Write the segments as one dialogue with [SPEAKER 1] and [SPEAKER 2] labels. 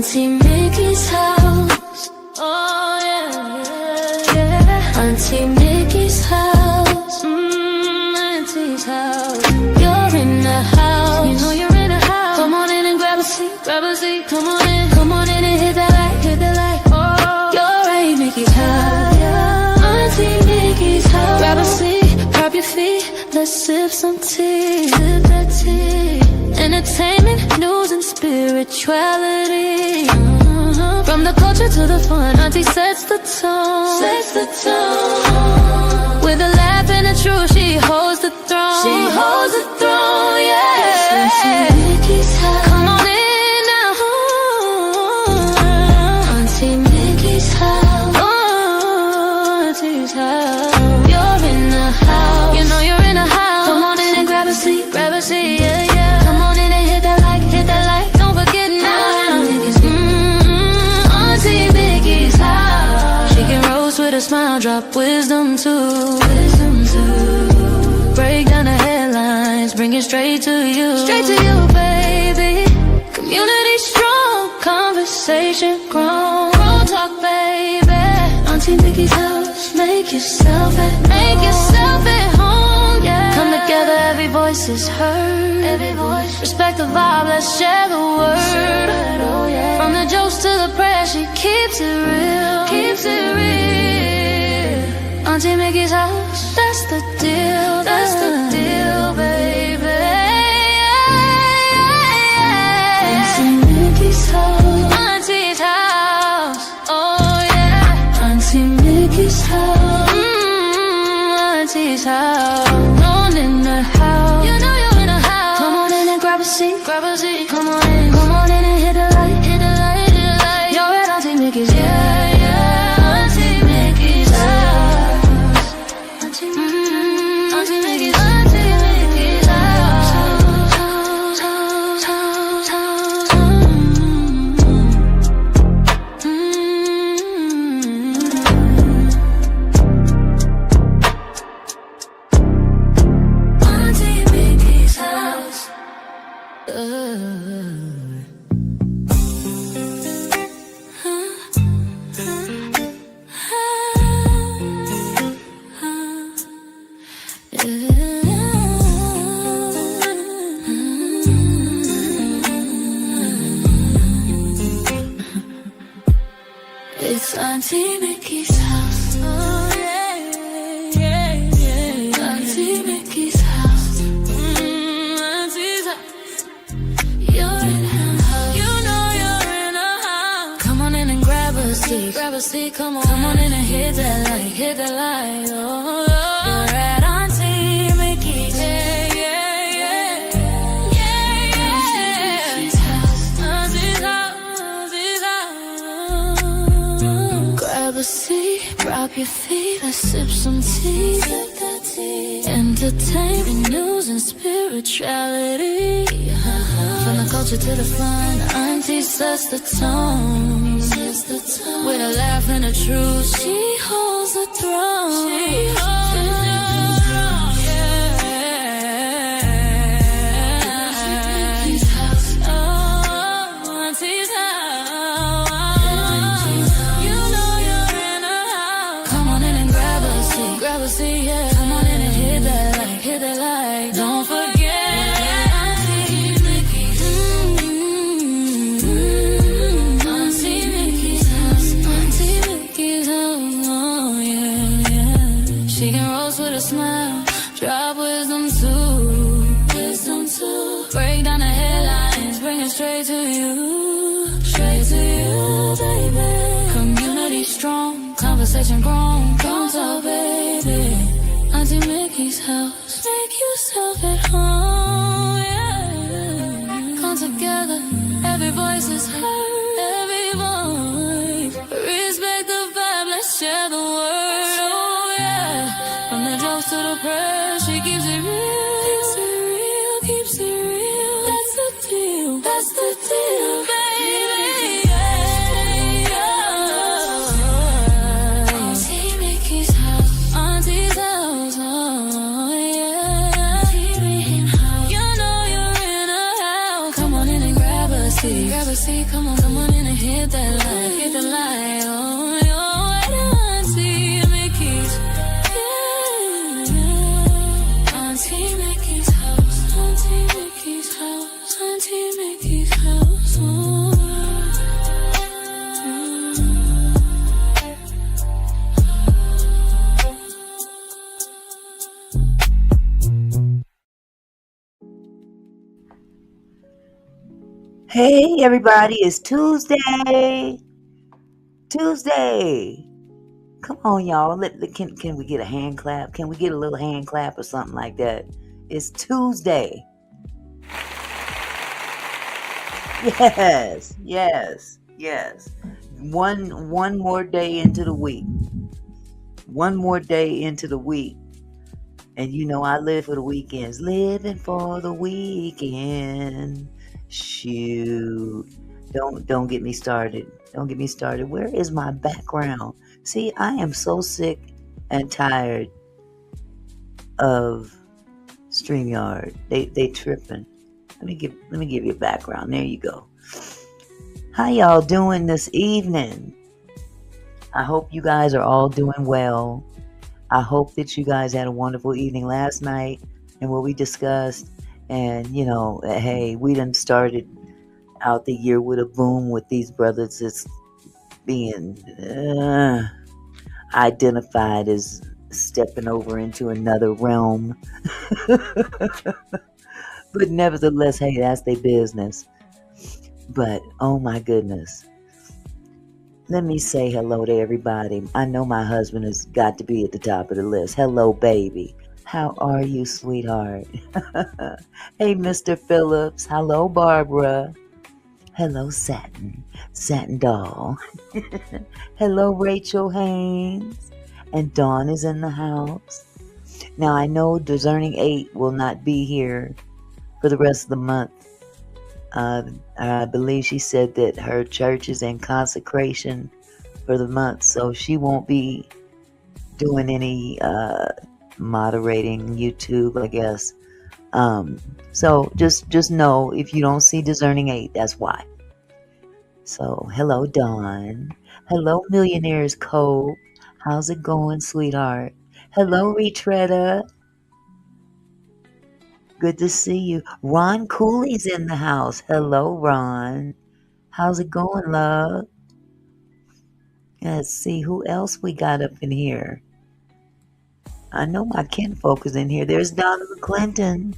[SPEAKER 1] Auntie Mickey's house. Oh yeah, yeah. Auntie Mickey's house. Auntie's house. You're in the house. You know you're in the house. Come on in and grab a seat, grab a seat. Come on in and hit that light, hit that light. Oh, you're at Mickey's house. Auntie Mickey's house. Grab a seat, prop your feet. Let's sip some tea, sip that tea. Entertainment, news, and spirituality. From the culture to the fun, Auntie sets the tone. Sets the tone. With a laugh and a truth, she holds the throne. She holds the throne, yeah. Auntie Mickey's house. Come on in now. Auntie Mickey's house. Oh, Auntie's house. You're in the house. You know you're in the house. Come on in and grab a seat, yeah, yeah. Come on in and hit that like. Don't forget now. Auntie Mickey's house. She can roast with a smile, drop wisdom too. Break down the headlines, bring it straight to you. Straight to you, baby. Community strong, conversation grown. Grown talk, baby. Auntie Mickey's house. Make yourself at home, yeah. Come together, every voice is heard. Every voice. Respect the vibe, let's share the word. Oh, yeah. From the jokes to the prayer, she keeps it real. Keeps it real. Auntie Mickey's house, that's the deal. That's the deal, baby. Auntie Mickey's house. Auntie's house. Oh yeah. Auntie Mickey's house. Auntie's house. On in the house. You know you're in the house. Come on in and grab a seat. Grab a seat. Come on in and hit the light. Hit the light, hit the light. You're at Auntie Mickey's. Yeah, yeah. Auntie Mickey's house. Auntie Mickey's. Auntie Mickey's house. Auntie Mickey's house. It's Auntie Mickey's house. Oh yeah, yeah, yeah. Auntie Mickey's house. Auntie's house. You're in her house. You know you're in her house. Come on in and grab a seat. Grab a seat, come on in and hit that light. Hit that light. Oh, you're at Auntie Mickey's. Yeah, yeah, yeah. Yeah, yeah. Auntie's house. Auntie's house. Auntie's house. Grab a seat, drop your feet, let's sip some tea. Sip that tea. Entertainment, news, and spirituality. From the culture to the fun, Auntie sets the tone. With a laugh and a truth, she holds the throne. She holds the throne, yeah. Auntie's house. Oh, Auntie's house. You know you're in her house. Come on in and grab a seat. Grab a seat, yeah. Come on in and hit that light. Hit that light. Don't forget. She can roast with a smile, drop wisdom too. Break down the headlines, bring it straight to you. Straight to you, baby. Community strong, conversation grown. Don't talk, baby. Auntie Mickey's house. Make yourself at home, yeah. Come together, every voice is heard. Every voice. Respect the vibe, let's share the word. To the prayer, she keeps it real. Keeps it real, keeps it real. That's the deal, that's the deal, baby. Yeah, yeah. Auntie Mickey's house. Auntie's house, oh yeah. Auntie Mickey's house. You know you're in a house. Come on in and grab a seat. Grab a seat, come on in and hit that light, hit the light on your way, Auntie Mickey's. Yeah. Auntie Mickey's house, Auntie Mickey's house, Auntie Mickey's house. Oh.
[SPEAKER 2] Hey everybody, it's Tuesday. Come on, y'all. Can we get a hand clap? Can we get a little hand clap or something like that? It's Tuesday. Yes. One more day into the week. And you know I live for the weekends. Living for the weekend. Shoot. Don't get me started. Where is my background? See, I am so sick and tired of StreamYard. They tripping. Let me give you a background. There you go. How y'all doing this evening? I hope you guys are all doing well. I hope that you guys had a wonderful evening last night and what we discussed. And, you know, hey, we done started out the year with a boom with these brothers that's being identified as stepping over into another realm. But nevertheless, hey, that's their business. But, oh my goodness. Let me say hello to everybody. I know my husband has got to be at the top of the list. Hello, baby. How are you, sweetheart? Hey, Mr. Phillips. Hello, Barbara. Hello, Satin Doll. Hello, Rachel Haynes. And Dawn is in the house. Now, I know Discerning 8 will not be here for the rest of the month. I believe she said that her church is in consecration for the month, so she won't be doing any moderating YouTube, I guess. So just know, if you don't see Discerning 8, that's why. So hello, Dawn. Hello, Millionaires Cove. How's it going, sweetheart? Hello, Retretta. Good to see you. Ron Cooley's in the house. Hello, Ron. How's it going, love? Let's see who else we got up in here. I know my kinfolk is in here. There's Donovan Clinton.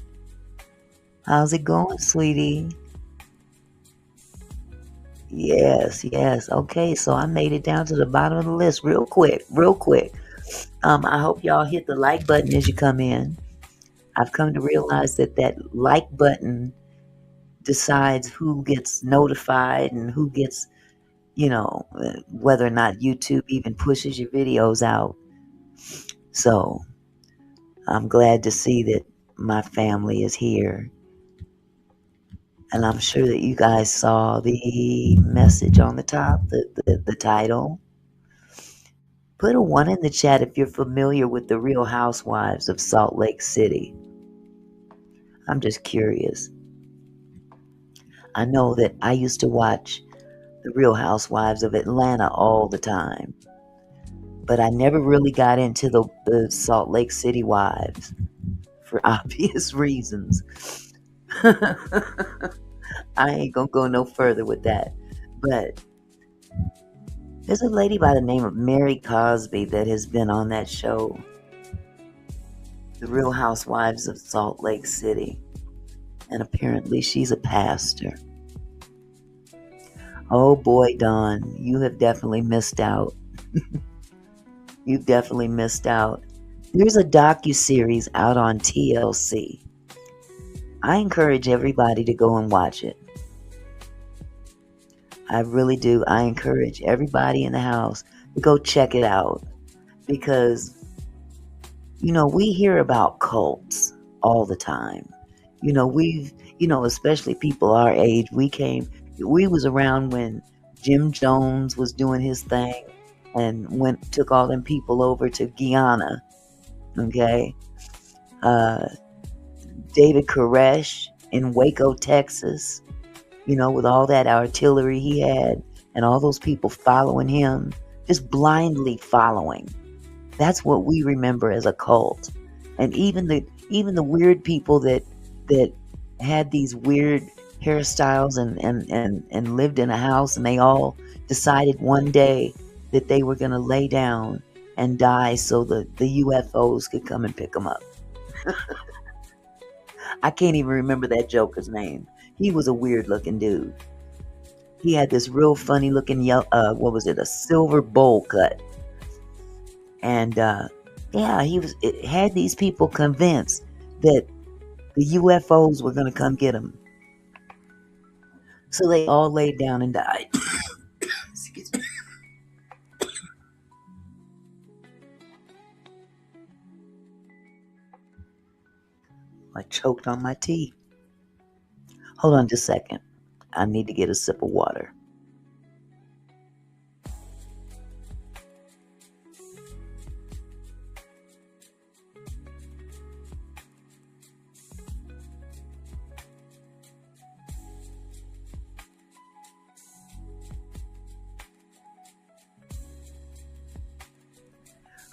[SPEAKER 2] How's it going, sweetie? Yes. Okay, so I made it down to the bottom of the list real quick. I hope y'all hit the like button as you come in. I've come to realize that like button decides who gets notified and who gets, whether or not YouTube even pushes your videos out. So I'm glad to see that my family is here. And I'm sure that you guys saw the message on the top, the title. Put a 1 in the chat if you're familiar with the Real Housewives of Salt Lake City. I'm just curious. I know that I used to watch the Real Housewives of Atlanta all the time. But I never really got into the Salt Lake City wives for obvious reasons. I ain't gonna go no further with that. But there's a lady by the name of Mary Cosby that has been on that show, The Real Housewives of Salt Lake City. And apparently she's a pastor. Oh boy, Dawn, you have definitely missed out. You've definitely missed out. There's a Docuseries out on TLC. I encourage everybody to go and watch it. I really do. I encourage everybody in the house to go check it out. Because, we hear about cults all the time. Especially people our age, we was around when Jim Jones was doing his thing and took all them people over to Guyana. Okay. David Koresh in Waco, Texas, with all that artillery he had. and all those people following him, just blindly following. That's what we remember as a cult. And even the weird people that had these weird hairstyles and lived in a house, and they all decided one day that they were going to lay down and die so the UFOs could come and pick them up. I can't even remember that joker's name. He was a weird looking dude. He had this real funny looking what was it, a silver bowl cut. And yeah, it had these people convinced that the UFOs were going to come get him. So they all laid down and died. Excuse me. I choked on my tea. Hold on just a second. I need to get a sip of water.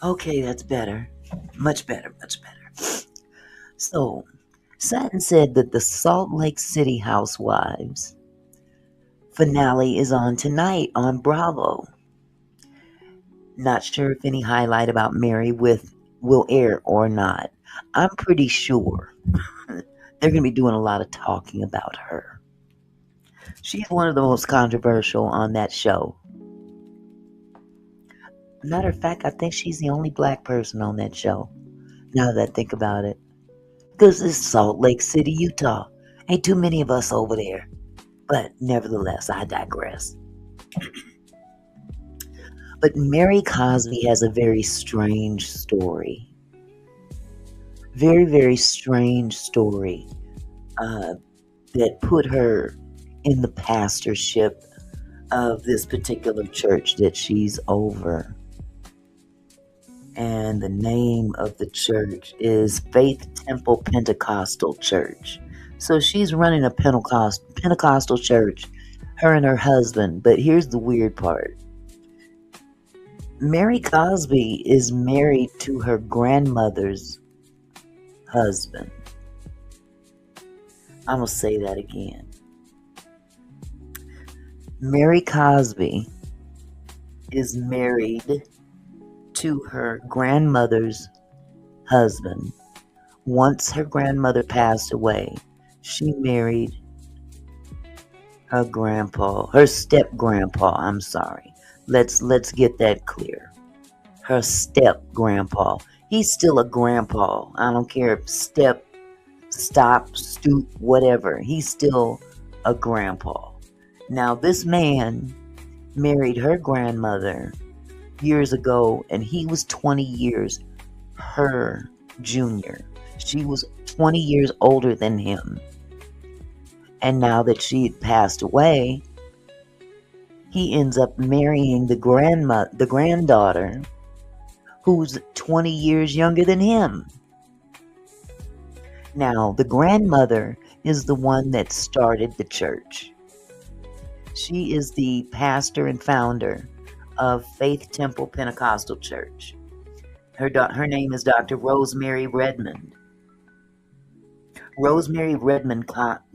[SPEAKER 2] Okay, that's better. Much better, much better. So, Satin said that the Salt Lake City Housewives finale is on tonight on Bravo. Not sure if any highlight about Mary will air or not. I'm pretty sure they're going to be doing a lot of talking about her. She's one of the most controversial on that show. Matter of fact, I think she's the only black person on that show, now that I think about it. Because it's Salt Lake City, Utah. Ain't too many of us over there. But nevertheless, I digress. But Mary Cosby has a very strange story. Very, very strange story that put her in the pastorship of this particular church that she's over. And the name of the church is Faith Temple Pentecostal Church. So she's running a Pentecostal church, her and her husband. But here's the weird part. Mary Cosby is married to her grandmother's husband. I'm going to say that again. Mary Cosby is married to her grandmother's husband. Once her grandmother passed away, she married her step grandpa. I'm sorry. Let's get that clear. Her step grandpa. He's still a grandpa. I don't care if step, stop, stoop, whatever. He's still a grandpa. Now this man married her grandmother years ago, and he was 20 years her junior. She was 20 years older than him. And now that she had passed away, he ends up marrying the granddaughter, who's 20 years younger than him. Now, the grandmother is the one that started the church. She is the pastor and founder of Faith Temple Pentecostal Church. Her name is Dr. Rosemary Redmond. Rosemary Redmond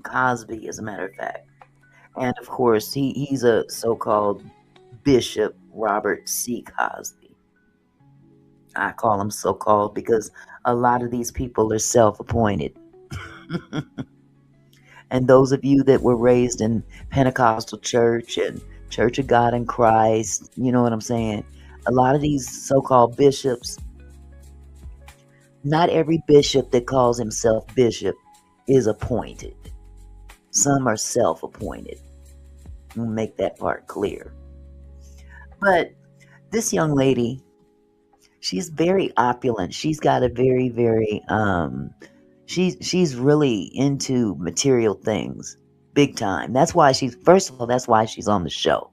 [SPEAKER 2] Cosby, as a matter of fact. And of course, he's a so-called Bishop Robert C. Cosby. I call him so-called because a lot of these people are self-appointed. And those of you that were raised in Pentecostal church and Church of God in Christ, you know what I'm saying? A lot of these so-called bishops, not every bishop that calls himself bishop is appointed. Some are self-appointed. We'll make that part clear. But this young lady, she's very opulent. She's got a very, very, she's really into material things, big time. That's why first of all, that's why she's on the show.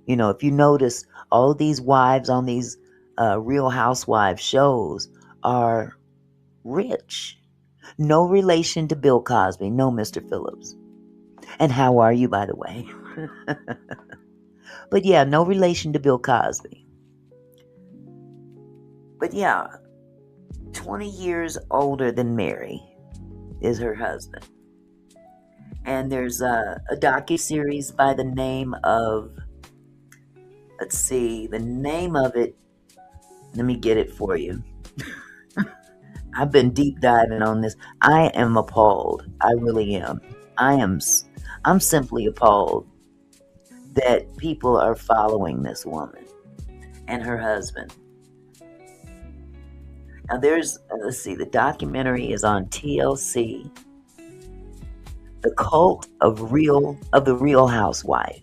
[SPEAKER 2] You know, if you notice, all of these wives on these Real Housewives shows are rich. No relation to Bill Cosby. No, Mr. Phillips. And how are you, by the way? But yeah, no relation to Bill Cosby. But yeah, 20 years older than Mary is her husband. And there's a docuseries by the name of, let's see, the name of it, let me get it for you. I've been deep diving on this. I am appalled. I really am. I'm simply appalled that people are following this woman and her husband. Now let's see, the documentary is on TLC, The Cult of the Real Housewife.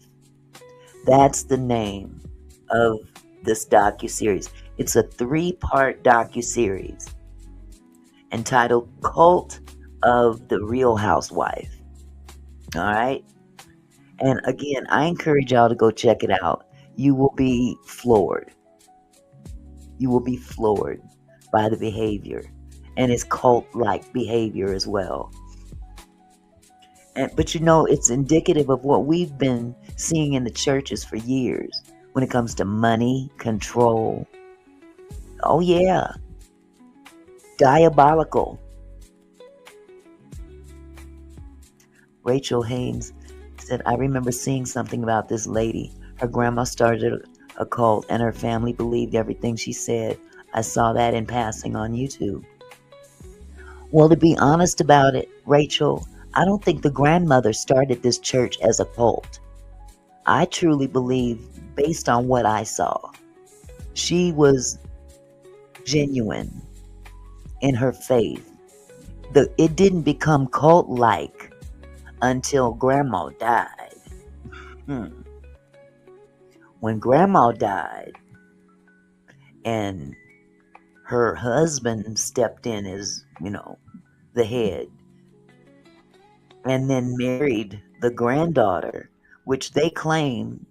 [SPEAKER 2] That's the name of this docuseries. It's a 3-part docuseries entitled Cult of the Real Housewife. All right? And again, I encourage y'all to go check it out. You will be floored. You will be floored by the behavior. And it's cult-like behavior as well. But it's indicative of what we've been seeing in the churches for years when it comes to money, control. Oh yeah. Diabolical. Rachel Haynes said, I remember seeing something about this lady. Her grandma started a cult and her family believed everything she said. I saw that in passing on YouTube. Well, to be honest about it, Rachel, I don't think the grandmother started this church as a cult. I truly believe, based on what I saw, she was genuine in her faith. It didn't become cult-like until Grandma died. When Grandma died and her husband stepped in as, the head, and then married the granddaughter, which they claim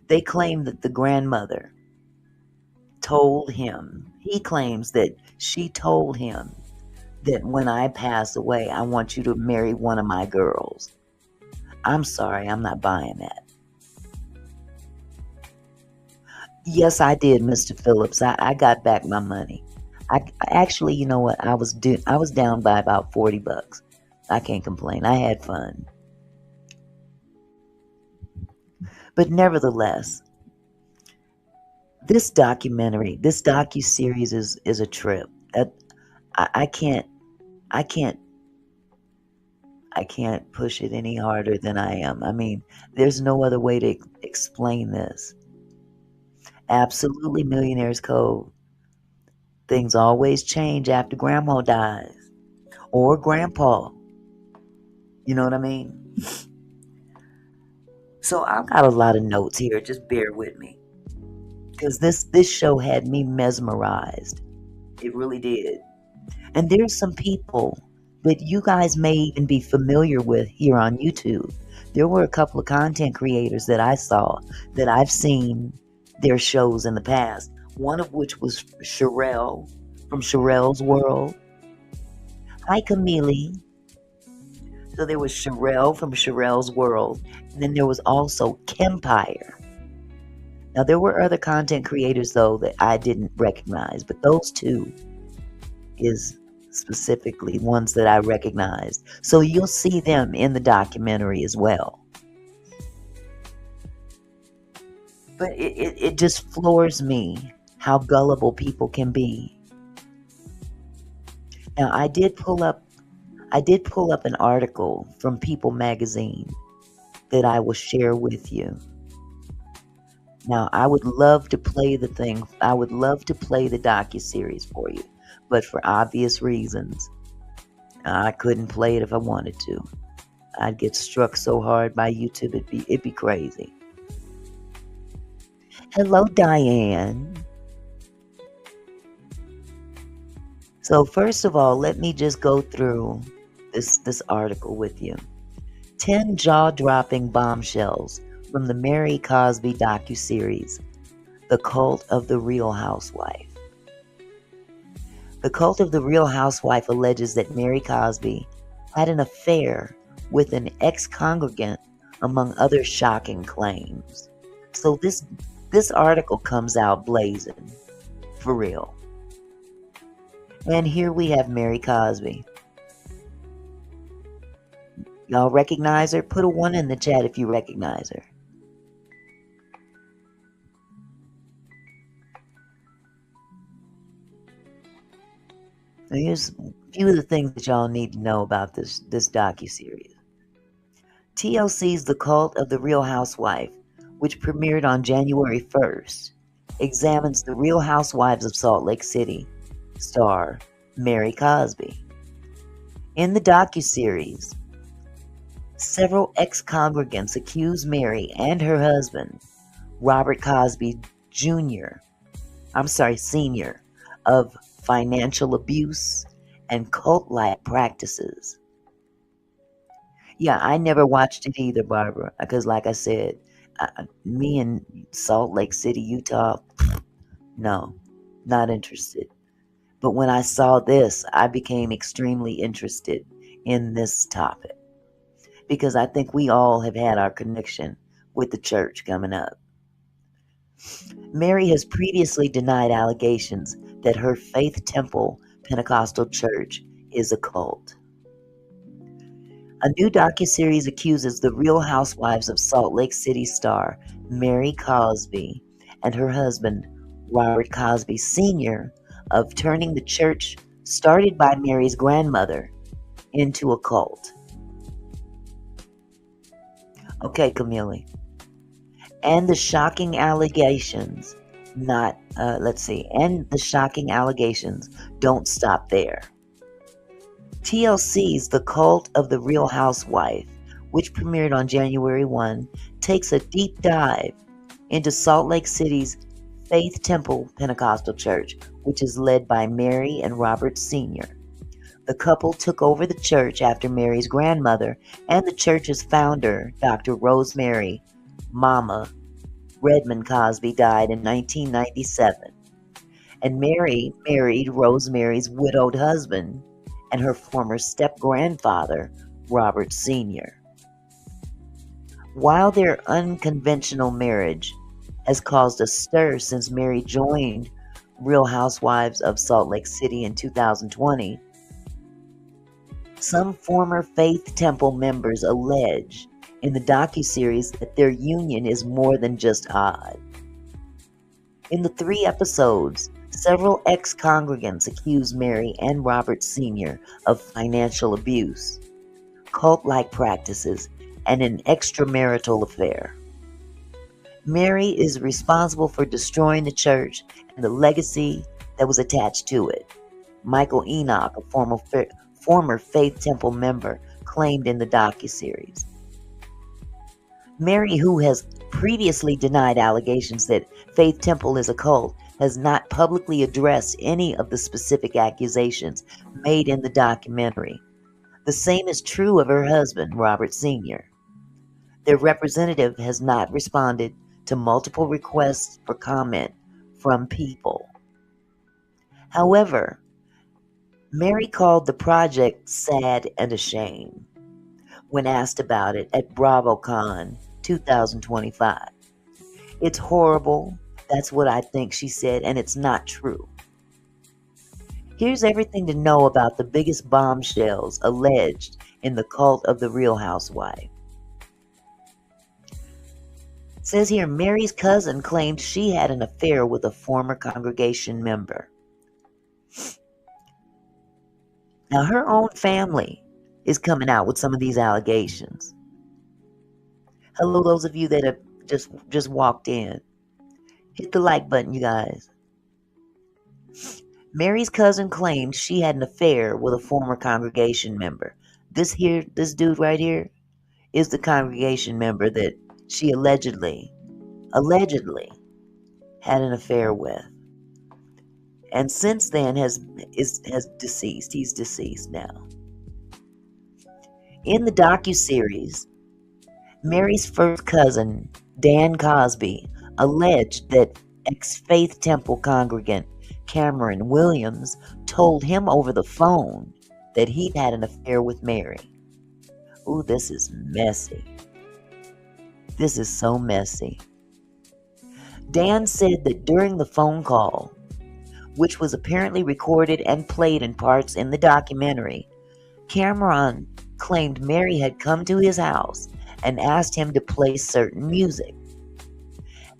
[SPEAKER 2] that the grandmother told him. He claims that she told him that when I pass away, I want you to marry one of my girls. I'm sorry, I'm not buying that. Yes, I did, Mr. Phillips. I got back my money. I actually, you know what? I was down by about $40. I can't complain. I had fun. But nevertheless, this docuseries is a trip. I can't push it any harder than I am. I mean, there's no other way to explain this. Absolutely, Millionaire's Code. Things always change after Grandma dies. Or Grandpa. You know what I mean? So I've got a lot of notes here. Just bear with me. Because this show had me mesmerized. It really did. And there's some people that you guys may even be familiar with here on YouTube. There were a couple of content creators that I saw that I've seen their shows in the past. One of which was Sherelle from Sherelle's World. Hi, Camille. So there was Sherelle from Sherelle's World. And then there was also Kempire. Now, there were other content creators, though, that I didn't recognize. But those two is specifically ones that I recognized. So you'll see them in the documentary as well. But it just floors me how gullible people can be. Now, I did pull up an article from People magazine that I will share with you. Now, I would love to play the docuseries for you, but for obvious reasons, I couldn't play it if I wanted to. I'd get struck so hard by YouTube, it'd be crazy. Hello, Diane. So first of all, let me just go through this article with you. 10 jaw-dropping bombshells from the Mary Cosby docuseries, The Cult of the Real Housewife. The Cult of the Real Housewife alleges that Mary Cosby had an affair with an ex-congregant among other shocking claims. So this article comes out blazing, for real. And here we have Mary Cosby. Y'all recognize her? Put a 1 in the chat if you recognize her. Now here's a few of the things that y'all need to know about this docuseries. TLC's The Cult of the Real Housewife, which premiered on January 1st, examines the Real Housewives of Salt Lake City star Mary Cosby. In the docuseries, several ex-congregants accuse Mary and her husband, Robert Cosby Sr., of financial abuse and cult-like practices. Yeah, I never watched it either, Barbara, because like I said, me in Salt Lake City, Utah, no, not interested. But when I saw this, I became extremely interested in this topic because I think we all have had our connection with the church coming up. Mary has previously denied allegations that her Faith Temple Pentecostal Church is a cult. A new docuseries accuses the Real Housewives of Salt Lake City star Mary Cosby and her husband, Robert Cosby Sr., of turning the church started by Mary's grandmother into a cult. Okay, Camille. And the shocking allegations don't stop there. TLC's The Cult of the Real Housewife, which premiered on January 1, takes a deep dive into Salt Lake City's Faith Temple Pentecostal Church, which is led by Mary and Robert Sr. The couple took over the church after Mary's grandmother and the church's founder, Dr. Rosemary Mama Redmond Cosby, died in 1997. And Mary married Rosemary's widowed husband and her former step-grandfather, Robert Sr. While their unconventional marriage has caused a stir since Mary joined Real Housewives of Salt Lake City in 2020, some former Faith Temple members allege in the docuseries that their union is more than just odd. In the 3 episodes, several ex-congregants accuse Mary and Robert Sr. of financial abuse, cult-like practices, and an extramarital affair. Mary is responsible for destroying the church and the legacy that was attached to it. Michael Enoch, a former Faith Temple member, claimed in the docuseries. Mary, who has previously denied allegations that Faith Temple is a cult, has not publicly addressed any of the specific accusations made in the documentary. The same is true of her husband, Robert Sr. Their representative has not responded to multiple requests for comment from people. However, Mary called the project sad and ashamed when asked about it at BravoCon 2025. It's horrible. That's what I think, she said, and it's not true. Here's everything to know about the biggest bombshells alleged in the cult of the Real Housewife. It says here, Mary's cousin claimed she had an affair with a former congregation member. Now, her own family is coming out with some of these allegations. Hello, those of you that have just walked in. Hit the like button, you guys. Mary's cousin claimed she had an affair with a former congregation member. This dude right here is the congregation member that she allegedly had an affair with. And since then has deceased. He's deceased now. In the docuseries, Mary's first cousin, Dan Cosby, alleged that ex-Faith Temple congregant Cameron Williams told him over the phone that he'd had an affair with Mary. Ooh, this is messy. This is so messy. Dan said that during the phone call, which was apparently recorded and played in parts in the documentary, Cameron claimed Mary had come to his house and asked him to play certain music.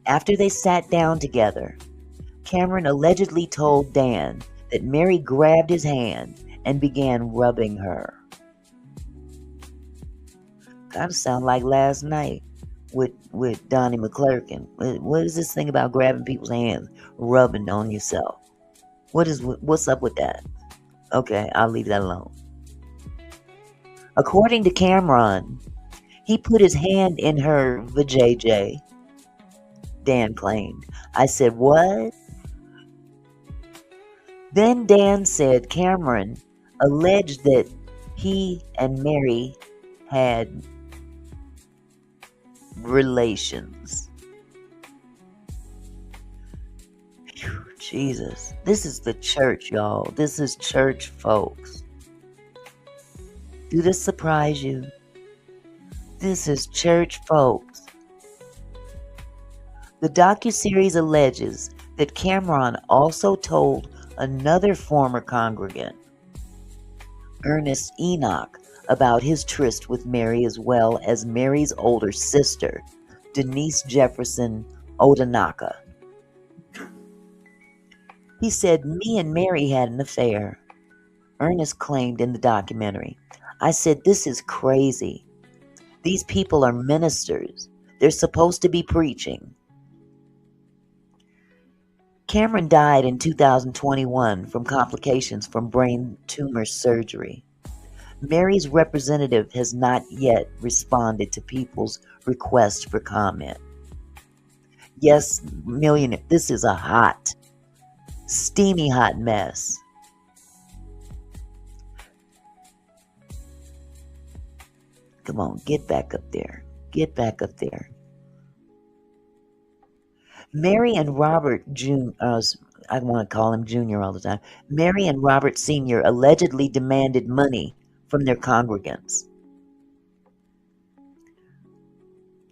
[SPEAKER 2] After they sat down together, Cameron allegedly told Dan that Mary grabbed his hand and began rubbing her. Kind of sound like last night with Donnie McClurkin. What is this thing about grabbing people's hands, rubbing on yourself? What's up with that? Okay, I'll leave that alone. According to Cameron, he put his hand in her vajayjay. Dan claimed. I said, what? Then Dan said Cameron alleged that he and Mary had relations. Whew, Jesus. This is the church, y'all. This is church, folks. Do this surprise you? This is church, folks. The docuseries alleges that Cameron also told another former congregant, Ernest Enoch, about his tryst with Mary, as well as Mary's older sister, Denise Jefferson Odanaka. He said, me and Mary had an affair, Ernest claimed in the documentary. I said, this is crazy. These people are ministers. They're supposed to be preaching. Cameron died in 2021 from complications from brain tumor surgery. Mary's representative has not yet responded to people's request for comment. Yes, millionaire, this is a hot, steamy hot mess. Come on, get back up there. Get back up there. Mary and Robert Jr., I want to call him Jr. all the time. Mary and Robert Sr. allegedly demanded money from their congregants.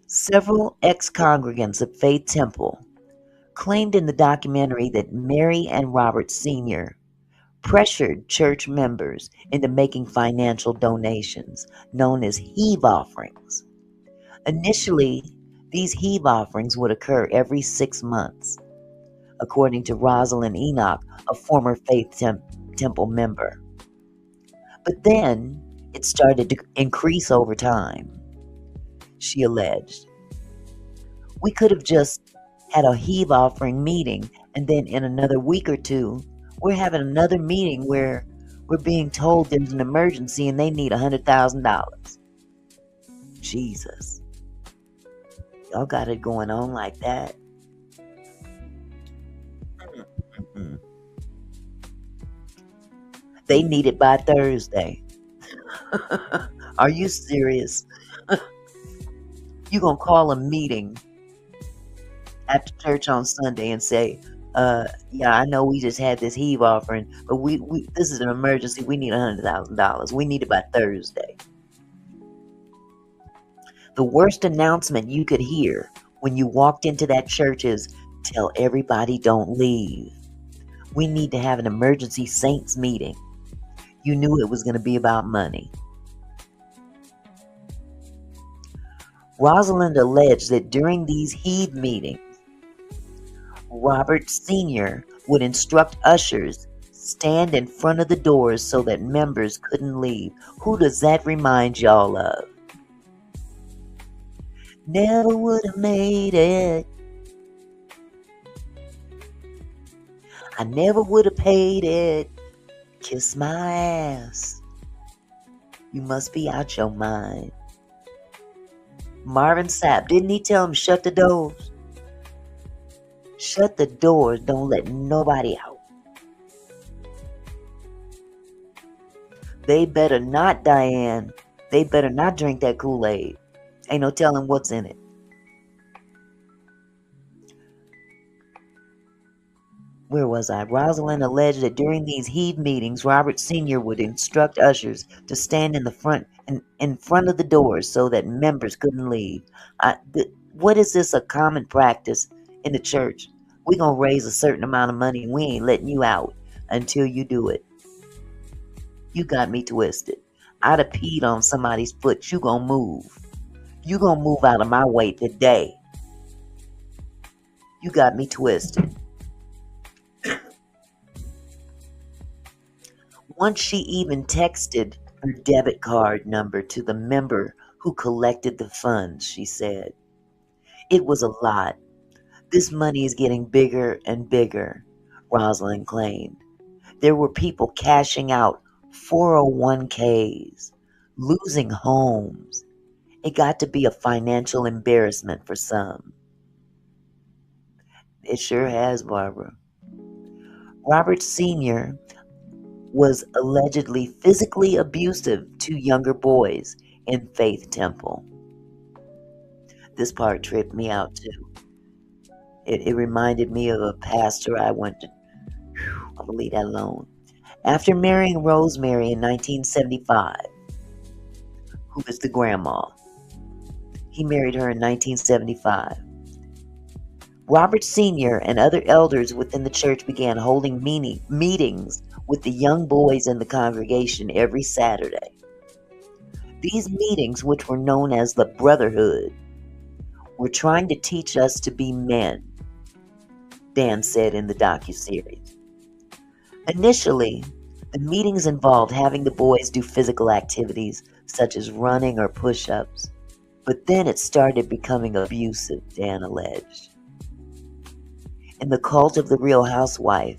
[SPEAKER 2] Several ex-congregants of Faith Temple claimed in the documentary that Mary and Robert Sr. pressured church members into making financial donations known as heave offerings. Initially, these heave offerings would occur every 6 months, according to Rosalind Enoch, a former Faith Temple member. But then it started to increase over time, she alleged. We could have just had a heave offering meeting, and then in another week or two, we're having another meeting where we're being told there's an emergency and they need $100,000. Jesus. Y'all got it going on like that. Mm-mm. They need it by Thursday. Are you serious? You gonna call a meeting after church on Sunday and say, yeah, I know we just had this heave offering, but we this is an emergency. We need $100,000. We need it by Thursday. The worst announcement you could hear when you walked into that church is, tell everybody don't leave. We need to have an emergency saints meeting. You knew it was going to be about money. Rosalind alleged that during these heave meetings, Robert Sr. would instruct ushers stand in front of the doors so that members couldn't leave. Who does that remind y'all of? Never would have made it. I never would have paid it. Kiss my ass. You must be out your mind. Marvin Sapp, didn't he tell him shut the doors? Shut the doors, don't let nobody out. They better not, Diane. They better not drink that Kool-Aid. Ain't no telling what's in it. Where was I? Rosalind alleged that during these heave meetings, Robert Sr. would instruct ushers to stand in the front in front of the doors so that members couldn't leave. What is this, a common practice in the church? We're going to raise a certain amount of money and we ain't letting you out until you do it. You got me twisted. I'd have peed on somebody's foot. You going to move. You going to move out of my way today. You got me twisted. Once she even texted her debit card number to the member who collected the funds, she said. It was a lot. This money is getting bigger and bigger, Rosalind claimed. There were people cashing out 401ks, losing homes. It got to be a financial embarrassment for some. It sure has, Barbara. Robert Sr. was allegedly physically abusive to younger boys in Faith Temple. This part tripped me out too. It reminded me of a pastor I went to. I'm going to leave that alone. After marrying Rosemary in 1975, who is the grandma, he married her in 1975. Robert Sr. and other elders within the church began holding meetings with the young boys in the congregation every Saturday. These meetings, which were known as the Brotherhood, were trying to teach us to be men, Dan said in the Docuseries. Initially, the meetings involved having the boys do physical activities such as running or push-ups, but then it started becoming abusive, Dan alleged. In the cult of the Real Housewife,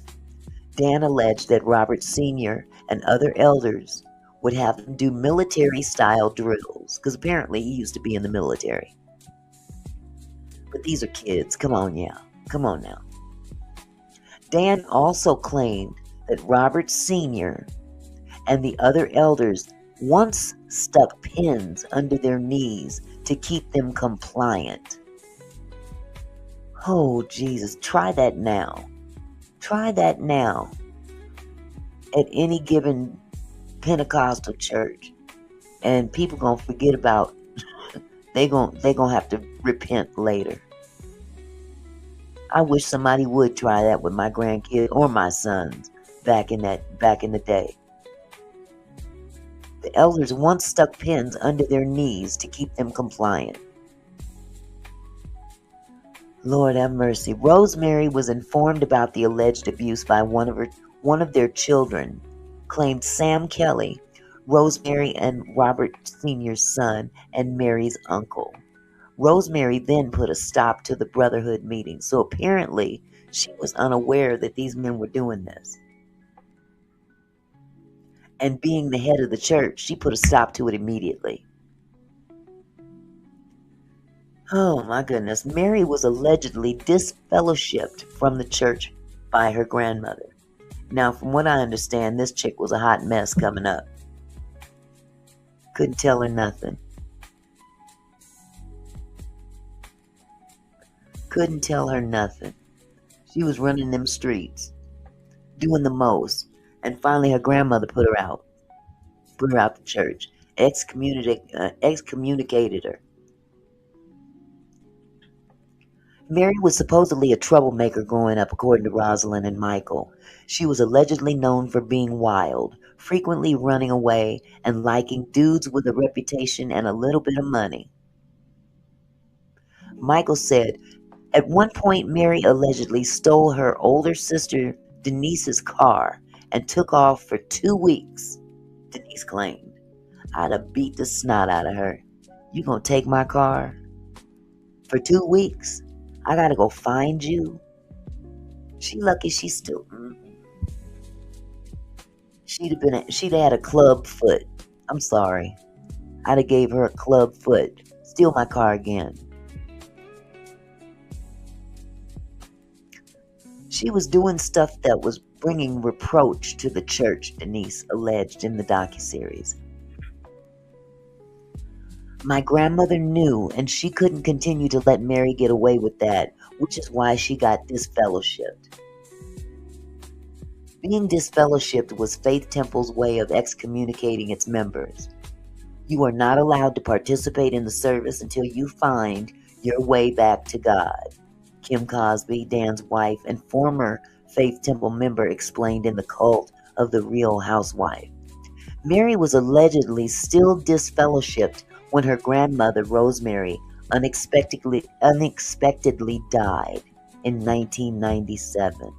[SPEAKER 2] Dan alleged that Robert Sr. and other elders would have them do military-style drills, because apparently he used to be in the military. But these are kids. Come on now. Dan also claimed that Robert Sr. and the other elders once stuck pins under their knees to keep them compliant. Oh, Jesus, try that now. Try that now at any given Pentecostal church. And people going to forget about, they gonna have to repent later. I wish somebody would try that with my grandkids or my sons back in the day. The elders once stuck pins under their knees to keep them compliant. Lord have mercy. Rosemary was informed about the alleged abuse by one of their children, claimed Sam Kelly, Rosemary and Robert Sr.'s son and Mary's uncle. Rosemary then put a stop to the Brotherhood meeting, so apparently she was unaware that these men were doing this. And being the head of the church, she put a stop to it immediately. Oh my goodness. Mary was allegedly disfellowshipped from the church by her grandmother. Now, from what I understand, this chick was a hot mess coming up. Couldn't tell her nothing. Couldn't tell her nothing. She was running them streets, doing the most. And finally her grandmother put her out. Put her out the church. Excommunicated her. Mary was supposedly a troublemaker growing up, according to Rosalind and Michael. She was allegedly known for being wild, frequently running away, and liking dudes with a reputation and a little bit of money. Michael said, at one point Mary allegedly stole her older sister Denise's car and took off for 2 weeks, Denise claimed. I'd have beat the snot out of her. You gonna take my car? For 2 weeks? I gotta go find you? She lucky she still... She'd have had a club foot. I'm sorry. I'd have gave her a club foot. Steal my car again. She was doing stuff that was bringing reproach to the church, Denise alleged in the docuseries. My grandmother knew, and she couldn't continue to let Mary get away with that, which is why she got disfellowshipped. Being disfellowshipped was Faith Temple's way of excommunicating its members. You are not allowed to participate in the service until you find your way back to God. Kim Cosby, Dan's wife and former Faith Temple member, explained in The Cult of the Real Housewife. Mary was allegedly still disfellowshipped when her grandmother, Rosemary, unexpectedly died in 1997.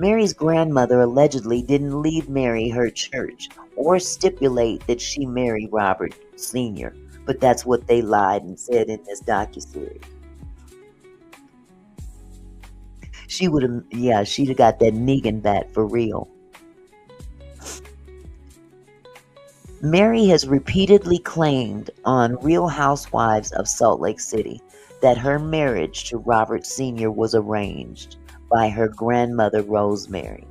[SPEAKER 2] Mary's grandmother allegedly didn't leave Mary her church or stipulate that she marry Robert Sr., but that's what they lied and said in this docuseries. She'd have got that Negan bat for real. Mary has repeatedly claimed on Real Housewives of Salt Lake City that her marriage to Robert Sr. was arranged by her grandmother Rosemary.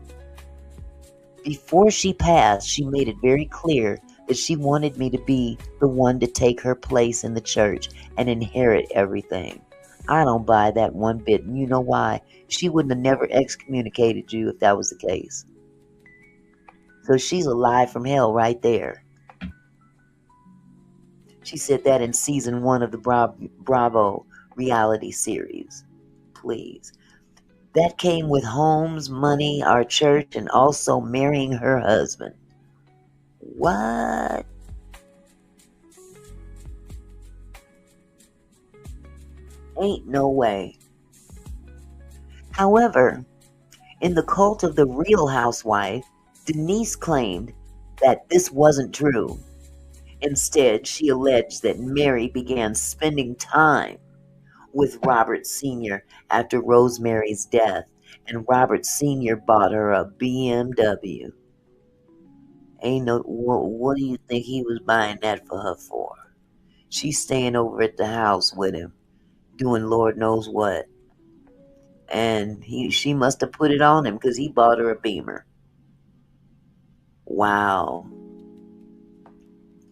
[SPEAKER 2] Before she passed, she made it very clear that she wanted me to be the one to take her place in the church and inherit everything. I don't buy that one bit, and you know why? She wouldn't have never excommunicated you if that was the case. So she's a lie from hell right there. She said that in season 1 of the Bravo reality series. Please. That came with homes, money, our church, and also marrying her husband. What? Ain't no way. However, in The Cult of the Real Housewife, Denise claimed that this wasn't true. Instead, she alleged that Mary began spending time with Robert Sr. after Rosemary's death, and Robert Sr. bought her a BMW. What do you think he was buying that for her for? She's staying over at the house with him, doing Lord knows what. And she must have put it on him because he bought her a Beamer. Wow.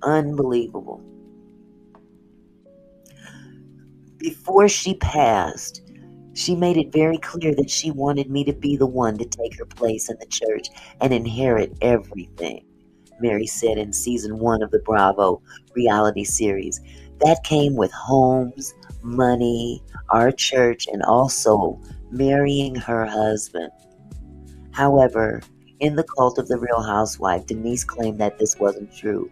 [SPEAKER 2] Unbelievable. Before she passed, she made it very clear that she wanted me to be the one to take her place in the church and inherit everything, Mary said in season 1 of the Bravo reality series. That came with homes, money, our church, and also marrying her husband. However, in The Cult of the Real Housewife, Denise claimed that this wasn't true.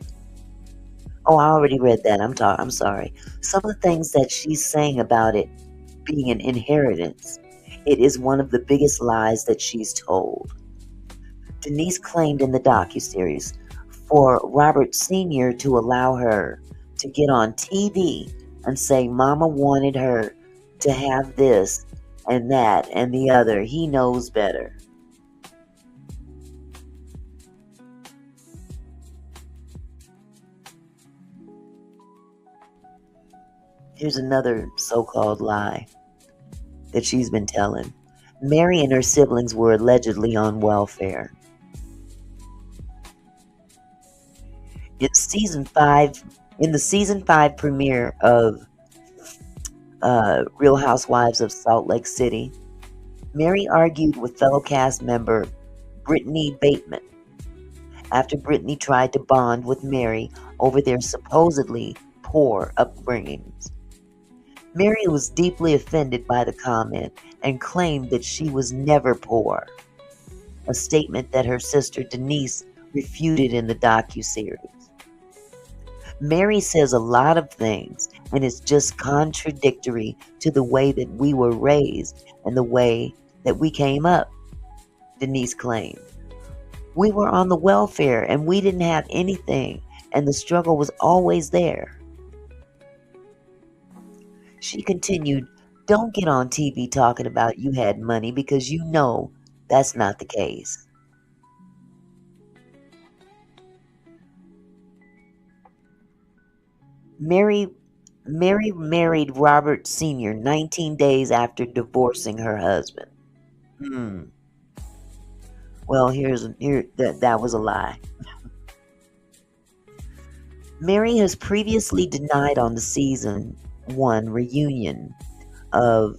[SPEAKER 2] Oh, I already read that. I'm sorry. Some of the things that she's saying about it being an inheritance, it is one of the biggest lies that she's told. Denise claimed in the docuseries for Robert Sr. to allow her to get on TV and say Mama wanted her to have this and that and the other. He knows better. Here's another so-called lie that she's been telling. Mary and her siblings were allegedly on welfare. In the season 5 premiere of Real Housewives of Salt Lake City, Mary argued with fellow cast member Brittany Bateman after Brittany tried to bond with Mary over their supposedly poor upbringings. Mary was deeply offended by the comment and claimed that she was never poor, a statement that her sister Denise refuted in the docuseries. Mary says a lot of things, and it's just contradictory to the way that we were raised and the way that we came up, Denise claimed. We were on the welfare and we didn't have anything, and the struggle was always there. She continued, don't get on TV talking about you had money because you know that's not the case. Mary married Robert Sr. 19 days after divorcing her husband. Well, that was a lie. Mary has previously denied on the season 1 reunion of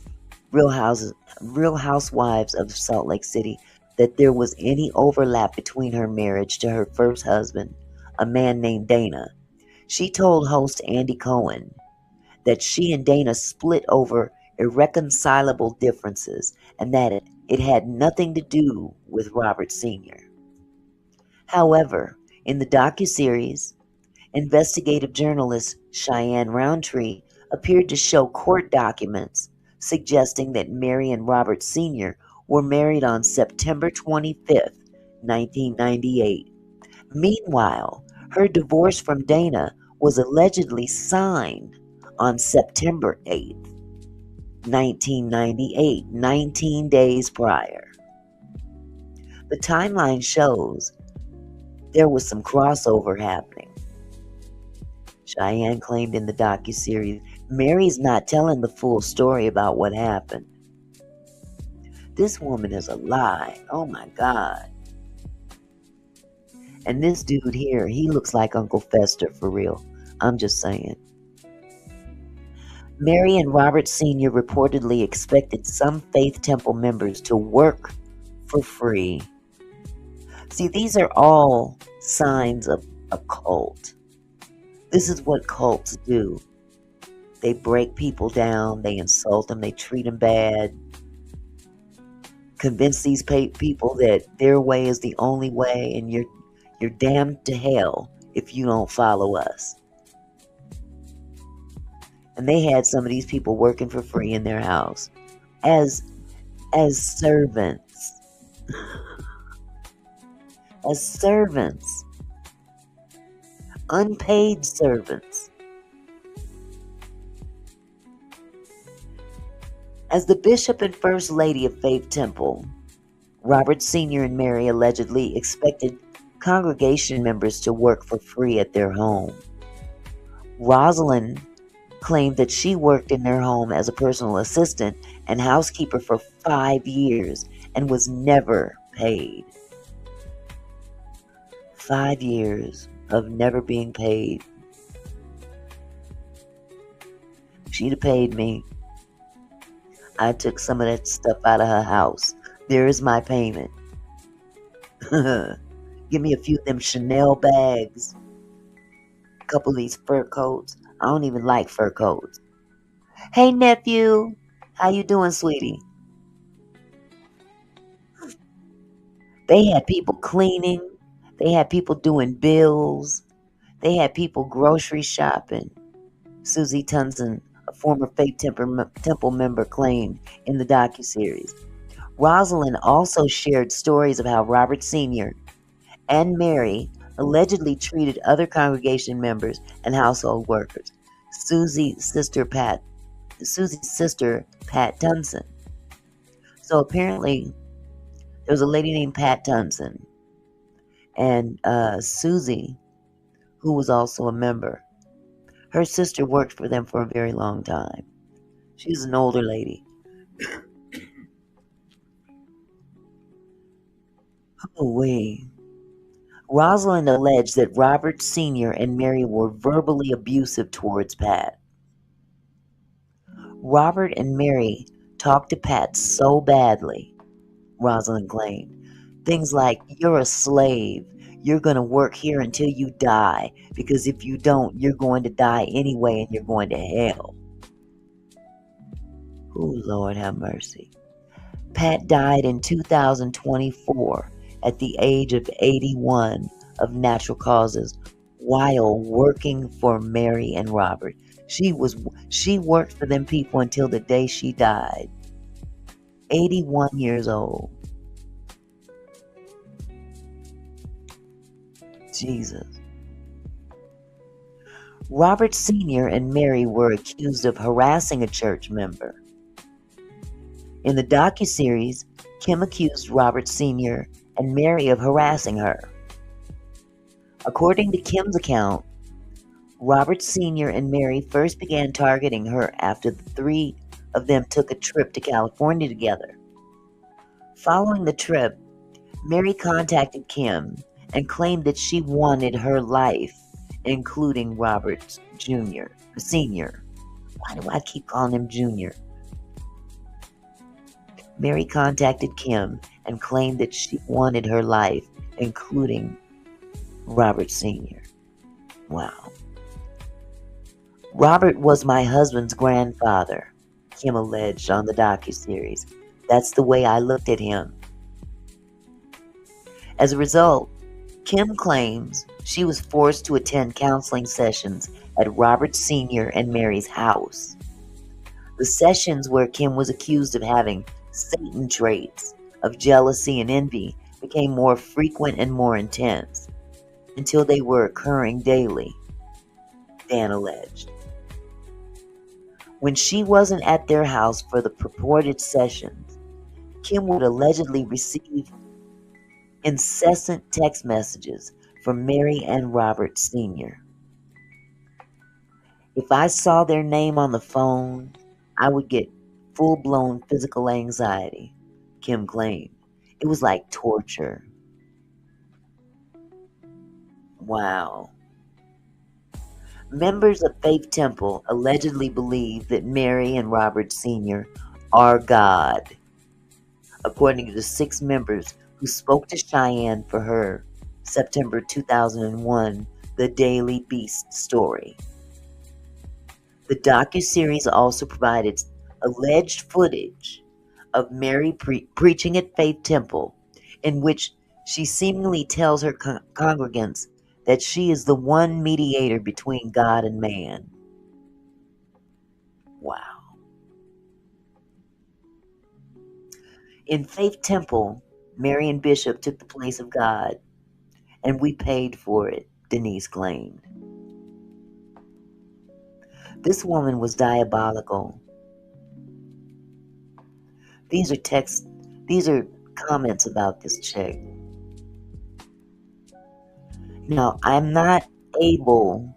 [SPEAKER 2] Real Housewives of Salt Lake City that there was any overlap between her marriage to her first husband, a man named Dana. She told host Andy Cohen that she and Dana split over irreconcilable differences and that it had nothing to do with Robert Sr. However, in the docuseries, investigative journalist Cheyenne Roundtree appeared to show court documents suggesting that Mary and Robert Sr. were married on September 25th, 1998. Meanwhile, her divorce from Dana was allegedly signed on September 8th, 1998, 19 days prior. The timeline shows there was some crossover happening. Cheyenne claimed in the docuseries, Mary's not telling the full story about what happened. This woman is a lie. Oh my God. And this dude here, he looks like Uncle Fester for real. I'm just saying. Mary and Robert Sr. reportedly expected some Faith Temple members to work for free. See, these are all signs of a cult. This is what cults do. They break people down, they insult them, they treat them bad, convince these people that their way is the only way, and you're damned to hell if you don't follow us. And they had some of these people working for free in their house as servants. As servants. Unpaid servants. As the bishop and first lady of Faith Temple, Robert Sr. and Mary allegedly expected congregation members to work for free at their home. Rosalind claimed that she worked in their home as a personal assistant and housekeeper for 5 years and was never paid. 5 years of never being paid. She'd have paid me. I took some of that stuff out of her house. There is my payment. Give me a few of them Chanel bags. A couple of these fur coats. I don't even like fur coats. Hey, nephew. How you doing, sweetie? They had people cleaning. They had people doing bills. They had people grocery shopping. Susie Tunson, a former Faith Temple member, claimed in the docuseries. Rosalind also shared stories of how Robert Sr. and Mary allegedly treated other congregation members and household workers. Susie's sister, Pat Tunson. So apparently, there was a lady named Pat Tunson and Susie, who was also a member. Her sister worked for them for a very long time. She's an older lady. Oh, Rosalind alleged that Robert Sr. and Mary were verbally abusive towards Pat. Robert and Mary talked to Pat so badly, Rosalind claimed. Things like, you're a slave. You're going to work here until you die, because if you don't, you're going to die anyway and you're going to hell. Oh, Lord have mercy. Pat died in 2024 at the age of 81 of natural causes while working for Mary and Robert. She worked for them people until the day she died. 81 years old. Jesus. Robert Sr. and Mary were accused of harassing a church member. In the docuseries, Kim accused Robert Sr. and Mary of harassing her. According to Kim's account, Robert Sr. and Mary first began targeting her after the three of them took a trip to California together. Following the trip, Mary contacted Kim and claimed that she wanted her life, including Robert Jr., Sr. Why do I keep calling him Jr.? Mary contacted Kim and claimed that she wanted her life, including Robert Sr. Wow. Robert was my husband's grandfather, Kim alleged on the docuseries. That's the way I looked at him. As a result, Kim claims she was forced to attend counseling sessions at Robert Sr. and Mary's house. The sessions where Kim was accused of having Satan traits of jealousy and envy became more frequent and more intense until they were occurring daily, Dan alleged. When she wasn't at their house for the purported sessions, Kim would allegedly receive incessant text messages from Mary and Robert Sr. If I saw their name on the phone, I would get full-blown physical anxiety, Kim claimed. It was like torture. Wow. Members of Faith Temple allegedly believe that Mary and Robert Sr. are God, according to the 6 members who spoke to Cheyenne for her September 2001 The Daily Beast story. The docuseries also provided alleged footage of Mary preaching at Faith Temple, in which she seemingly tells her congregants that she is the one mediator between God and man. Wow. In Faith Temple, Mary and Bishop took the place of God, and we paid for it, Denise claimed. This woman was diabolical. These are comments about this chick. Now, I'm not able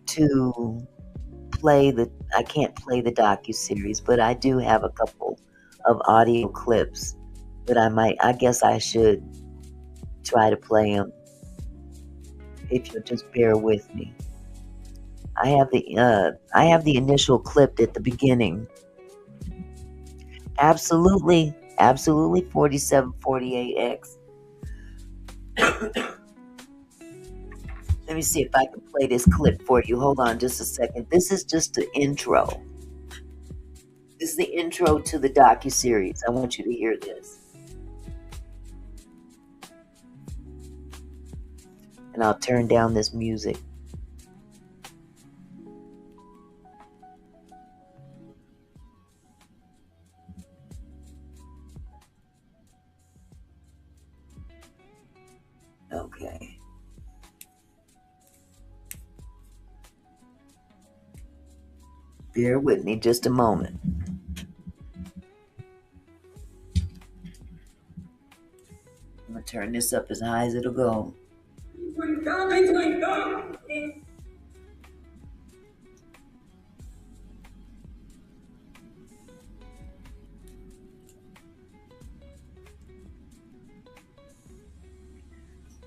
[SPEAKER 2] to I can't play the docuseries, but I do have a couple of audio clips that I guess I should try to play them, if you'll just bear with me. I have the initial clip at the beginning. Absolutely 4748X. Let me see if I can play this clip for you. Hold on just a second. This is just the intro. This is the intro to the docuseries. I want you to hear this. And I'll turn down this music. Okay. Bear with me just a moment. I'm going to turn this up as high as it'll go.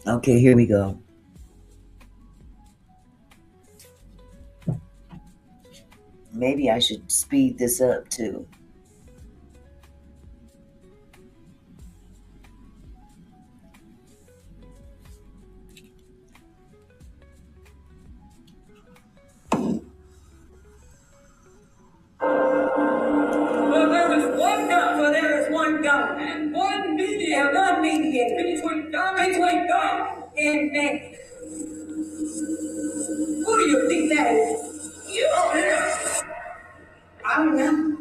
[SPEAKER 2] Okay, here we go. Maybe I should speed this up too.
[SPEAKER 1] There is one God, and one mediator between God and man. Who do you think that is? You. I don't know.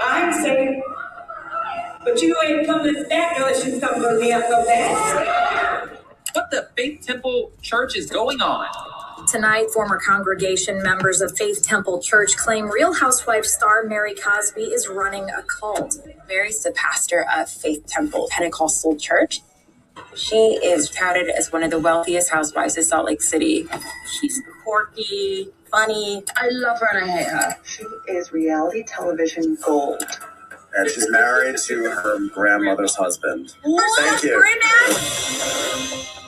[SPEAKER 1] I ain't saying, but you ain't coming back unless you come to me up no back.
[SPEAKER 3] What the Faith Temple Church is going on?
[SPEAKER 4] Tonight, former congregation members of Faith Temple Church claim Real Housewife star Mary Cosby is running a cult.
[SPEAKER 5] Mary's the pastor of Faith Temple Pentecostal Church. She is touted as one of the wealthiest housewives of Salt Lake City. She's quirky, funny.
[SPEAKER 6] I love her and I hate her.
[SPEAKER 7] She is reality television gold.
[SPEAKER 8] And she's married to her grandmother's husband. Thank you.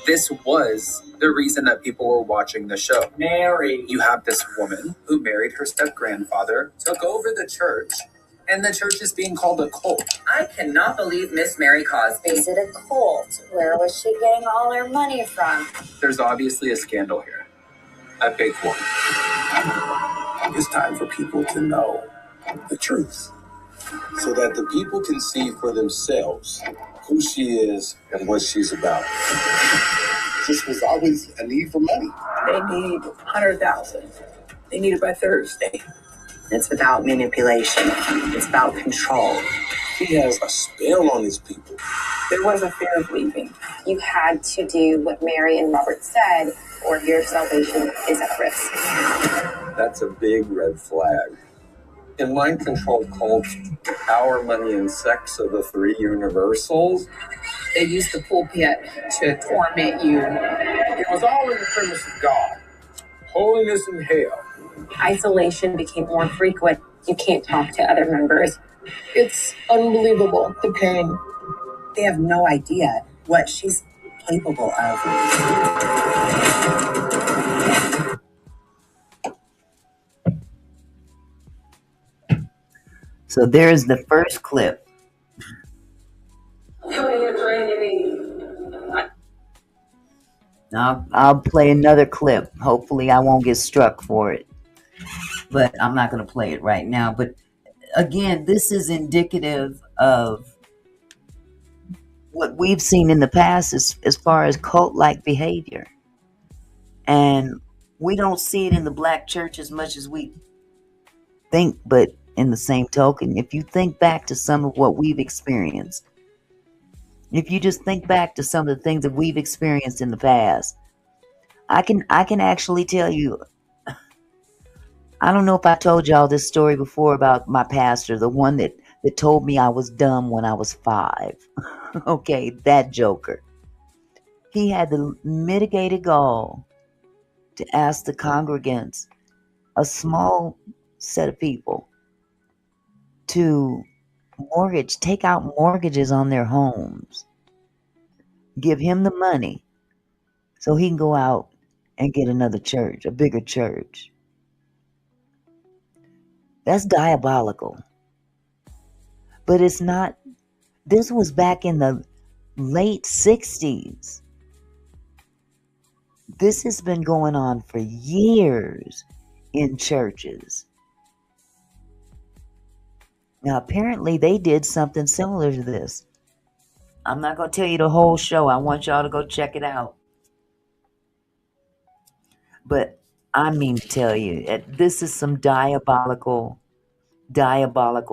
[SPEAKER 3] This was the reason that people were watching the show.
[SPEAKER 1] Mary.
[SPEAKER 3] You have this woman who married her step-grandfather, took over the church, And the church is being called a cult.
[SPEAKER 5] I cannot believe Miss Mary Cosby. Is it a cult? Where was she getting all her money from?
[SPEAKER 3] There's obviously a scandal here. A big one.
[SPEAKER 6] It's time for people to know the truth so that the people can see for themselves who she is and what she's about. Just was always a need for money.
[SPEAKER 9] They need 100,000. They need it by Thursday.
[SPEAKER 5] It's about manipulation. It's about control.
[SPEAKER 6] He has a spell on these people.
[SPEAKER 9] There was a fear of leaving.
[SPEAKER 5] You had to do what Mary and Robert said, or your salvation is at risk.
[SPEAKER 6] That's a big red flag. In mind control cults, power, money, and sex are the three universals.
[SPEAKER 9] They used the pulpit to torment you.
[SPEAKER 6] It was all in the premise of God. Holiness and hell.
[SPEAKER 5] Isolation became more frequent. You can't talk to other members.
[SPEAKER 9] It's unbelievable, the pain.
[SPEAKER 5] They have no idea what she's capable of.
[SPEAKER 2] So there's the first clip. I'll play another clip. Hopefully I won't get struck for it. But I'm not going to play it right now. But again, this is indicative of what we've seen in the past as far as cult-like behavior. And we don't see it in the black church as much as we think, but in the same token, if you think back to some of what we've experienced, if you just think back to some of the things that we've experienced in the past, I can actually tell you, I don't know if I told y'all this story before about my pastor, the one that told me I was dumb when I was 5. Okay, that joker. He had the mitigated gall to ask the congregants, a small set of people, to take out mortgages on their homes, give him the money so he can go out and get another church, a bigger church. That's diabolical. But it's not. This was back in the late 60s. This has been going on for years in churches. Now, apparently they did something similar to this. I'm not going to tell you the whole show. I want y'all to go check it out. But I mean to tell you, this is some diabolical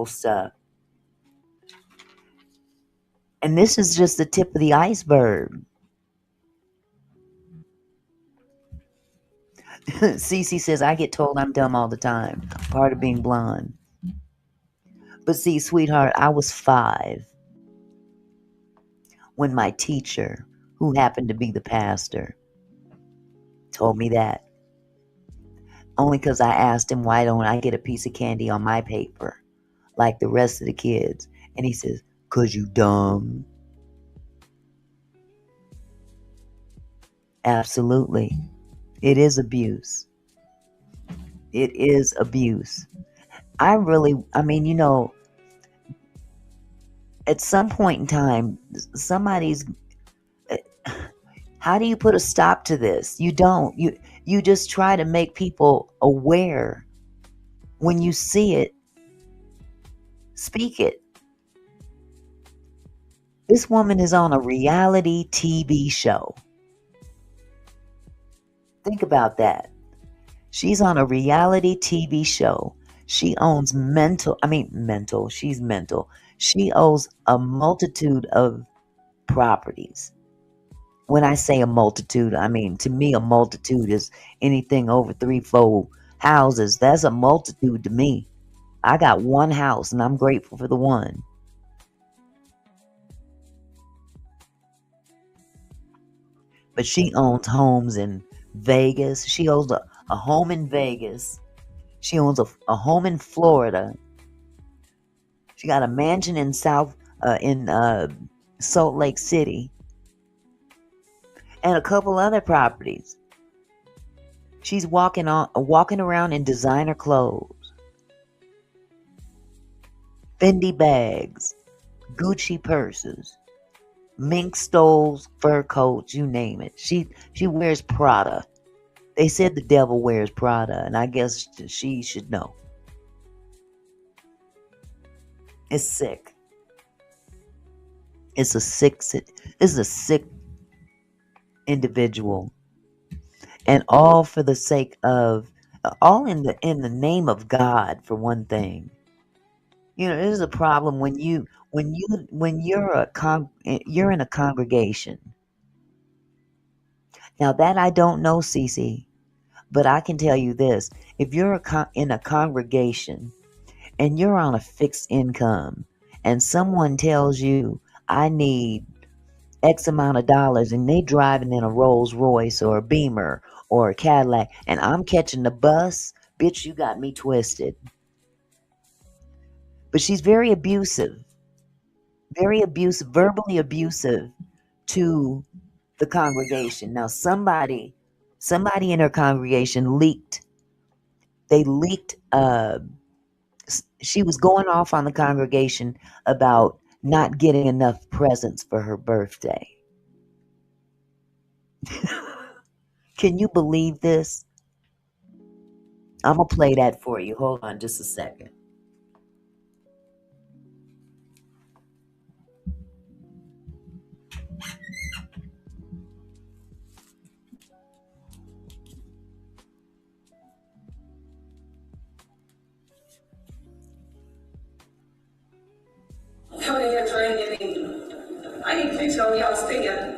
[SPEAKER 2] stuff. And this is just the tip of the iceberg. Cece says, I get told I'm dumb all the time. Part of being blonde. But see, sweetheart, I was 5 when my teacher, who happened to be the pastor, told me that. Only because I asked him, why don't I get a piece of candy on my paper like the rest of the kids? And he says, 'cause you dumb. Absolutely. It is abuse. It is abuse. At some point in time, how do you put a stop to this? You don't. You just try to make people aware. When you see it, speak it. This woman is on a reality TV show. Think about that. She's on a reality TV show. She owns she's mental. She owns a multitude of properties. When I say a multitude, to me, a multitude is anything over 3-4 houses. That's a multitude to me. I got one house and I'm grateful for the one. But she owns homes in Vegas. She owns a home in Vegas. She owns a home in Florida. She got a mansion in Salt Lake City. And a couple other properties. She's walking around in designer clothes. Fendi bags, Gucci purses, mink stoles, fur coats, you name it. She wears Prada. They said the devil wears Prada, and I guess she should know. It's sick. It's a sick individual, and all for the sake of, all in the name of God, for one thing. You know, there's a problem when you're in a congregation. Now that I don't know, Cece, but I can tell you this: if you're in a congregation and you're on a fixed income, and someone tells you, "I need X amount of dollars," and they driving in a Rolls Royce or a Beamer or a Cadillac, and I'm catching the bus, bitch, you got me twisted. But she's very abusive, verbally abusive to the congregation. Now somebody in her congregation leaked. They leaked. She was going off on the congregation about not getting enough presents for her birthday. Can you believe this? I'm going to play that for you. Hold on just a second.
[SPEAKER 9] Coming here draining me. I need to tell y'all staying.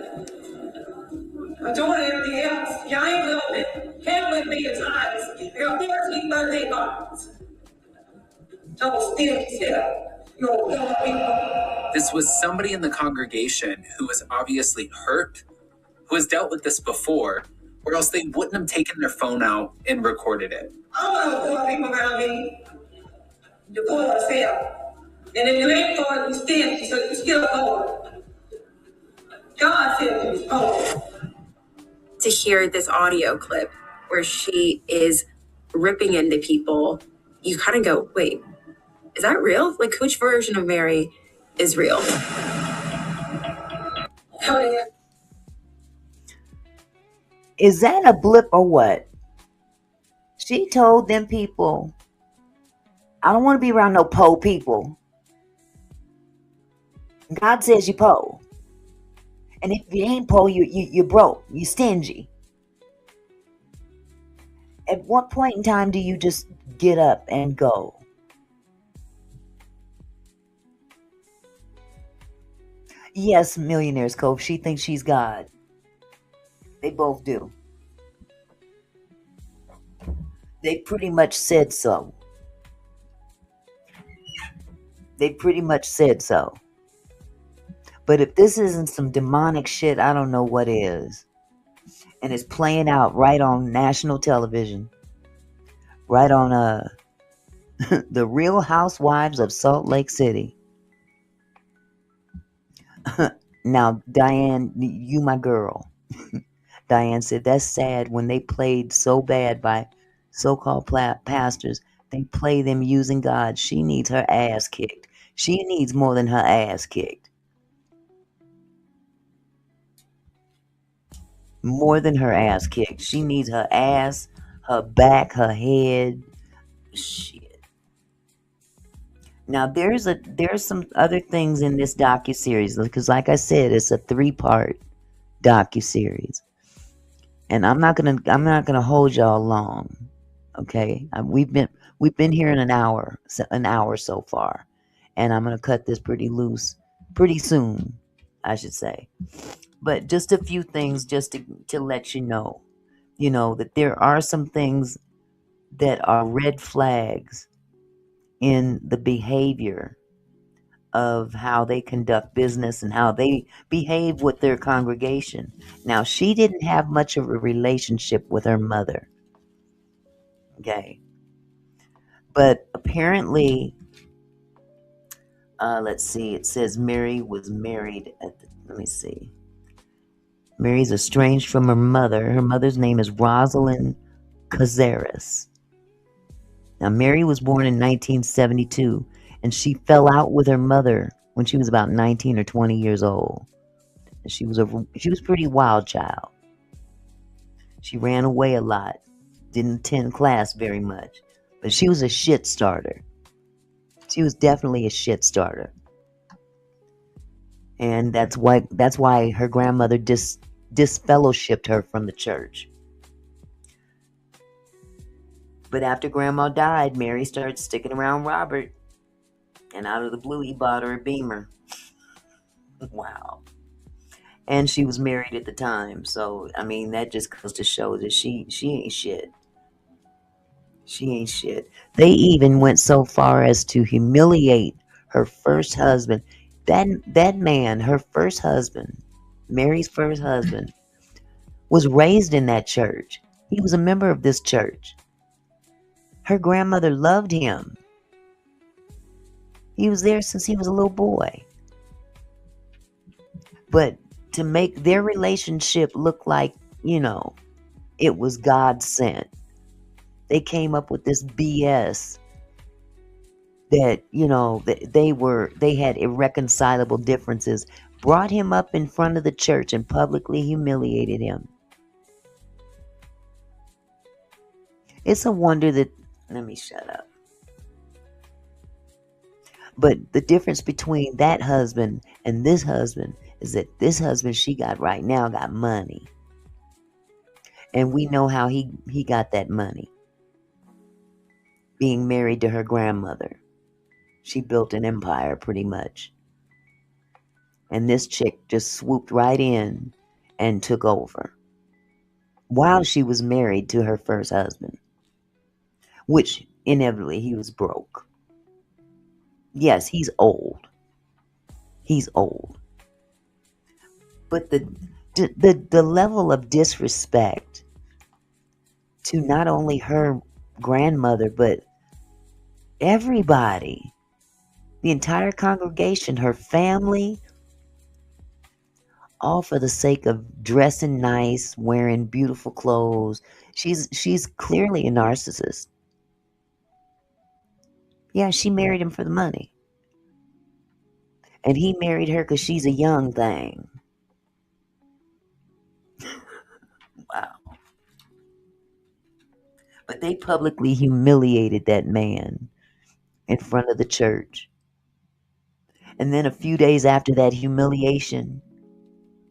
[SPEAKER 9] I'm doing everything else. Y'all ain't living. Can't live me at times. Your parents eat birthday parties. Don't steal yourself.
[SPEAKER 3] This was somebody in the congregation who was obviously hurt, who has dealt with this before, or else they wouldn't have taken their phone out and recorded it.
[SPEAKER 9] I don't know poor people around me. You poor yourself. And if you ain't poor, you stingy, so you still poor. God said you was poor.
[SPEAKER 5] To hear this audio clip where she is ripping into people, you kind of go, wait, is that real? Like, which version of Mary is real?
[SPEAKER 2] Is that a blip or what? She told them people, I don't want to be around no po people. God says you po. And if you ain't po, you're broke. You stingy. At what point in time do you just get up and go? Yes, Millionaires Cove. She thinks she's God. They both do. They pretty much said so. They pretty much said so. But if this isn't some demonic shit, I don't know what is. And it's playing out right on national television. Right on the Real Housewives of Salt Lake City. Now, Diane, you my girl. Diane said, that's sad when they played so bad by so-called pastors. They play them using God. She needs her ass kicked. She needs more than her ass kicked. More than her ass kicked. She needs her ass, her back, her head. Shit. Now there's some other things in this docuseries, because like I said, it's a 3-part docuseries. And I'm not gonna hold y'all long. Okay? We've been here in an hour so far. And I'm gonna cut this pretty soon, I should say. But just a few things just to let you know, that there are some things that are red flags in the behavior of how they conduct business and how they behave with their congregation. Now, she didn't have much of a relationship with her mother. Okay. But apparently, let's see, it says Mary was married let me see. Mary's estranged from her mother. Her mother's name is Rosalind Cazares. Now, Mary was born in 1972 And she fell out with her mother when she was about 19 or 20 years old. She was a pretty wild child. She ran away a lot, didn't attend class very much, but she was a shit starter. She was definitely a shit starter. And that's why her grandmother disfellowshipped her from the church. But after Grandma died, Mary started sticking around Robert, and out of the blue, he bought her a Beamer. Wow. And she was married at the time, so I mean that just goes to show that she ain't shit. She ain't shit. They even went so far as to humiliate her first husband. That man, her first husband, Mary's first husband, was raised in that church. He was a member of this church. Her grandmother loved him. He was there since he was a little boy. But to make their relationship look like, it was God sent, they came up with this BS that, that they had irreconcilable differences, brought him up in front of the church and publicly humiliated him. It's a wonder that, let me shut up. But the difference between that husband and this husband is that this husband she got right now got money. And we know how he got that money. Being married to her grandmother. She built an empire pretty much. And this chick just swooped right in and took over. While she was married to her first husband. Which, inevitably, he was broke. Yes, he's old. He's old. But the level of disrespect to not only her grandmother, but everybody, the entire congregation, her family, all for the sake of dressing nice, wearing beautiful clothes. She's clearly a narcissist. Yeah, she married him for the money. And he married her because she's a young thing. Wow. But they publicly humiliated that man in front of the church. And then a few days after that humiliation,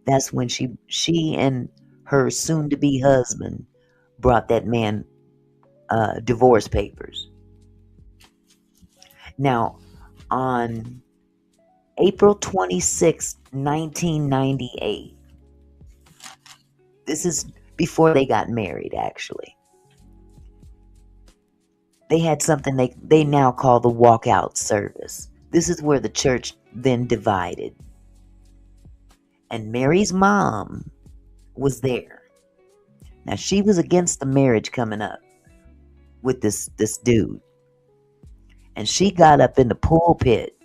[SPEAKER 2] that's when she and her soon-to-be husband brought that man divorce papers. Now, on April 26, 1998, this is before they got married, actually. They had something they now call the walkout service. This is where the church then divided. And Mary's mom was there. Now, she was against the marriage coming up with this dude. And she got up in the pulpit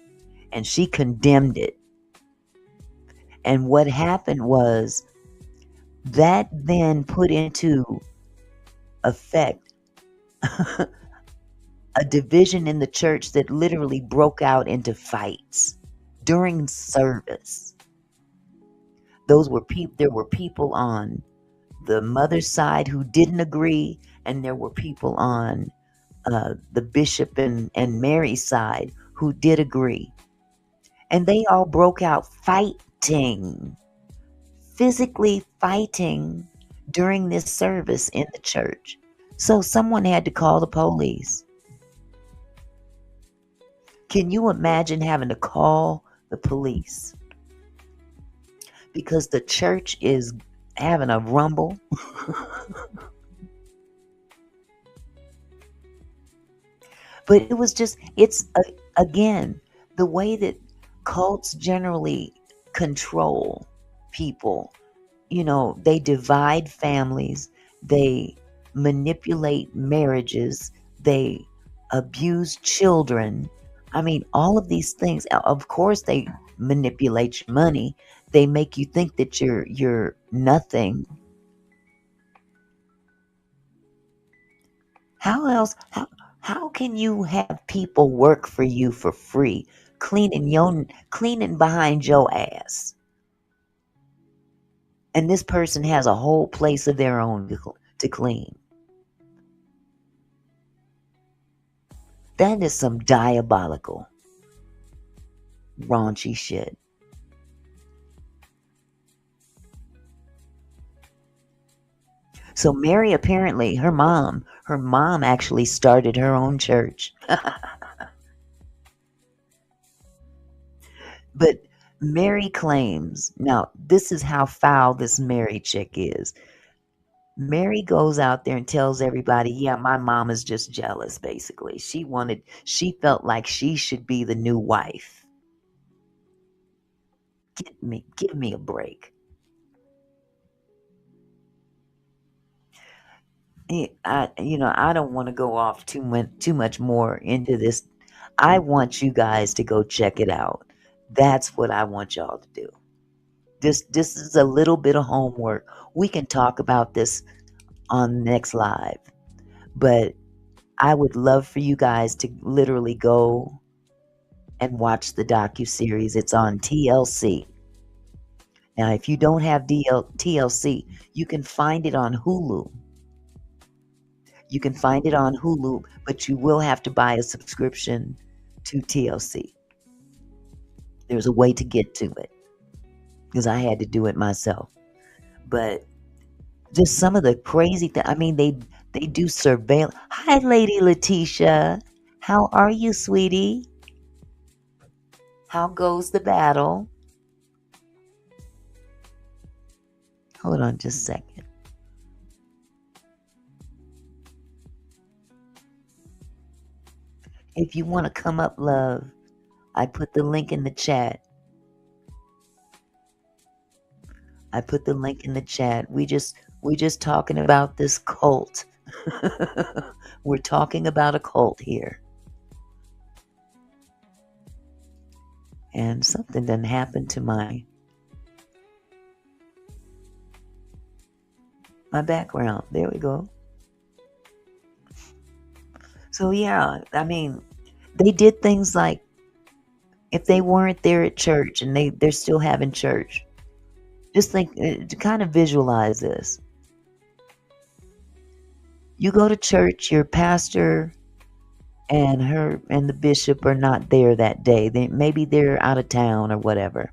[SPEAKER 2] and she condemned it. And what happened was that then put into effect a division in the church that literally broke out into fights during service. There were people on the mother's side who didn't agree, and there were people on the bishop and Mary's side who did agree. And they all broke out fighting, physically fighting during this service in the church. So someone had to call the police. Can you imagine having to call the police? Because the church is having a rumble. But it was just, again, the way that cults generally control people. They divide families. They manipulate marriages. They abuse children. I mean, all of these things. Of course, they manipulate your money. They make you think that you're nothing. How can you have people work for you for free, cleaning behind your ass, and this person has a whole place of their own to clean? That is some diabolical, raunchy shit. So Mary, apparently her mom actually started her own church. But Mary claims, now this is how foul this Mary chick is. Mary goes out there and tells everybody, yeah, my mom is just jealous, basically. She felt like she should be the new wife. Give me a break. I don't want to go off too much more into this. I want you guys to go check it out. That's what I want y'all to do. This is a little bit of homework. We can talk about this on the next live, but I would love for you guys to literally go and watch the docuseries. It's on TLC. Now, if you don't have TLC, you can find it on Hulu. You can find it on Hulu, but you will have to buy a subscription to TLC. There's a way to get to it because I had to do it myself. But just some of the crazy things. I mean, they do surveillance. Hi, Lady Letitia. How are you, sweetie? How goes the battle? Hold on just a second. If you want to come up, love, I put the link in the chat. We just talking about this cult. We're talking about a cult here. And something done happened to my background. There we go. So yeah, I mean, they did things like if they weren't there at church and they're still having church. Just think, to kind of visualize this. You go to church, your pastor and the bishop are not there that day. Maybe they're out of town or whatever.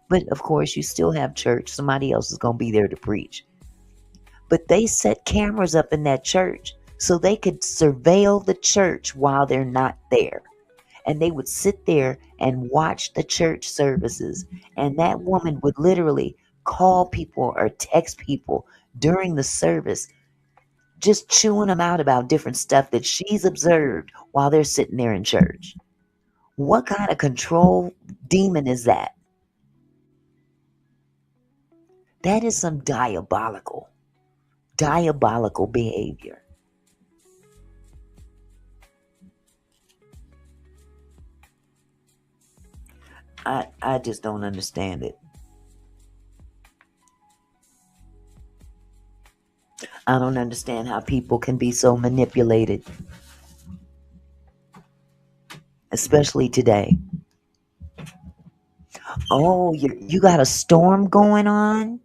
[SPEAKER 2] But of course, you still have church. Somebody else is going to be there to preach. But they set cameras up in that church so they could surveil the church while they're not there. And they would sit there and watch the church services. And that woman would literally call people or text people during the service, just chewing them out about different stuff that she's observed while they're sitting there in church. What kind of control demon is that? That is some diabolical behavior. I just don't understand it. I don't understand how people can be so manipulated, especially today. Oh, you got a storm going on,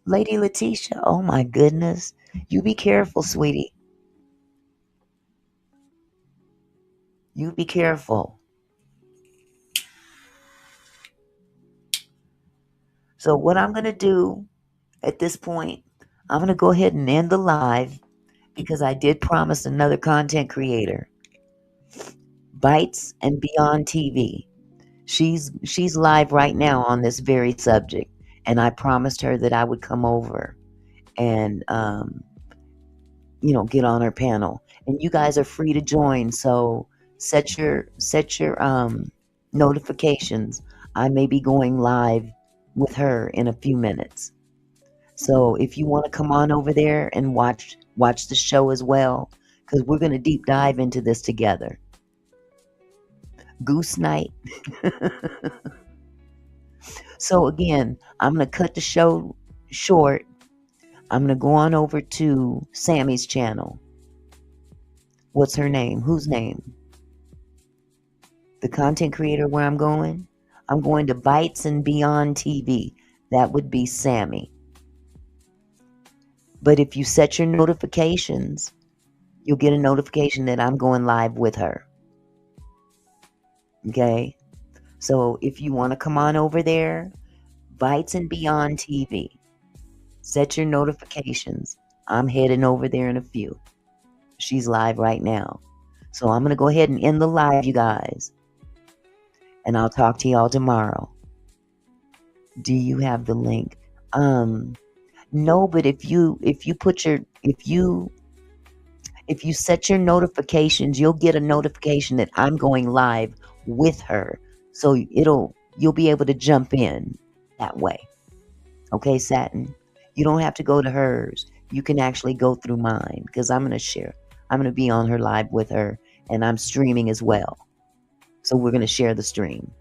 [SPEAKER 2] Lady Letitia? Oh my goodness. You be careful, sweetie. You be careful. So what I'm going to do at this point, I'm going to go ahead and end the live because I did promise another content creator, Bites and Beyond TV. She's live right now on this very subject, and I promised her that I would come over and get on her panel. And you guys are free to join, so set your notifications. I may be going live with her in a few minutes. So if you want to come on over there and watch the show as well, because we're going to deep dive into this together. Goose night. So again, I'm going to cut the show short. I'm going to go on over to Sammy's channel, What's her name? Whose name? The content creator where I'm going? I'm going to Bites and Beyond TV. That would be Sammy. But if you set your notifications, you'll get a notification that I'm going live with her. Okay? So if you want to come on over there, Bites and Beyond TV, set your notifications. I'm heading over there in a few. She's live right now. So I'm going to go ahead and end the live, you guys. And I'll talk to y'all tomorrow. Do you have the link? No, but if you set your notifications, you'll get a notification that I'm going live with her. So you'll be able to jump in that way. Okay, Satin? You don't have to go to hers. You can actually go through mine because I'm going to share. I'm going to be on her live with her, and I'm streaming as well. So we're going to share the stream.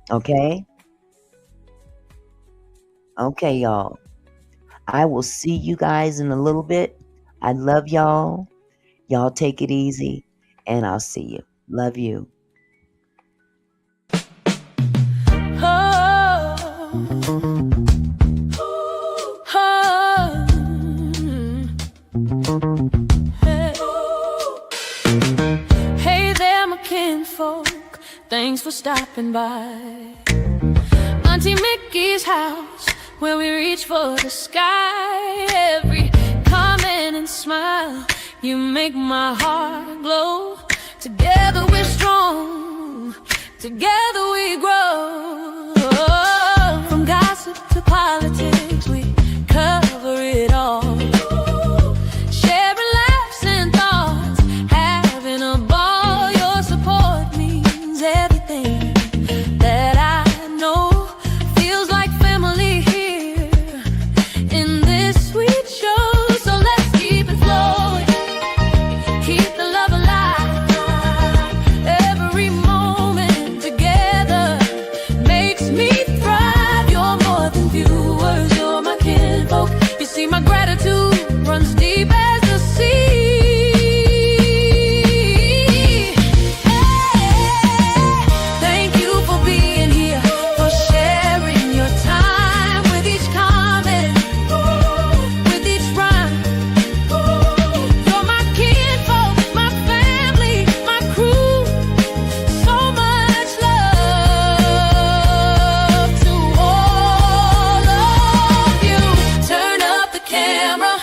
[SPEAKER 2] Okay? Okay, y'all. I will see you guys in a little bit. I love y'all. Y'all take it easy, and I'll see you. Love you.
[SPEAKER 1] Hey there, my kinfolk. Thanks for stopping by. Auntie Mickey's house, where we reach for the sky. Every comment and smile, you make my heart glow. Together we're strong, together we grow. From gossip to politics, we cover it all. Sharing laughs and thoughts, having a ball. Your support means everything that I know. Feels like family here in this sweet show. So let's keep it flowing, keep the love alive. Every moment together makes me thrive. You're more than viewers, you're my kinfolk. You see, my gratitude runs deep as the sea. Thank you for being here, for sharing your time with each comment, with each rhyme. You're my kinfolk, my family, my crew. So much love to all of you. Turn up the camera,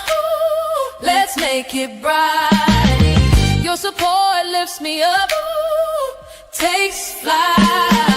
[SPEAKER 1] let's make it bright. Your support lifts me up, takes flight.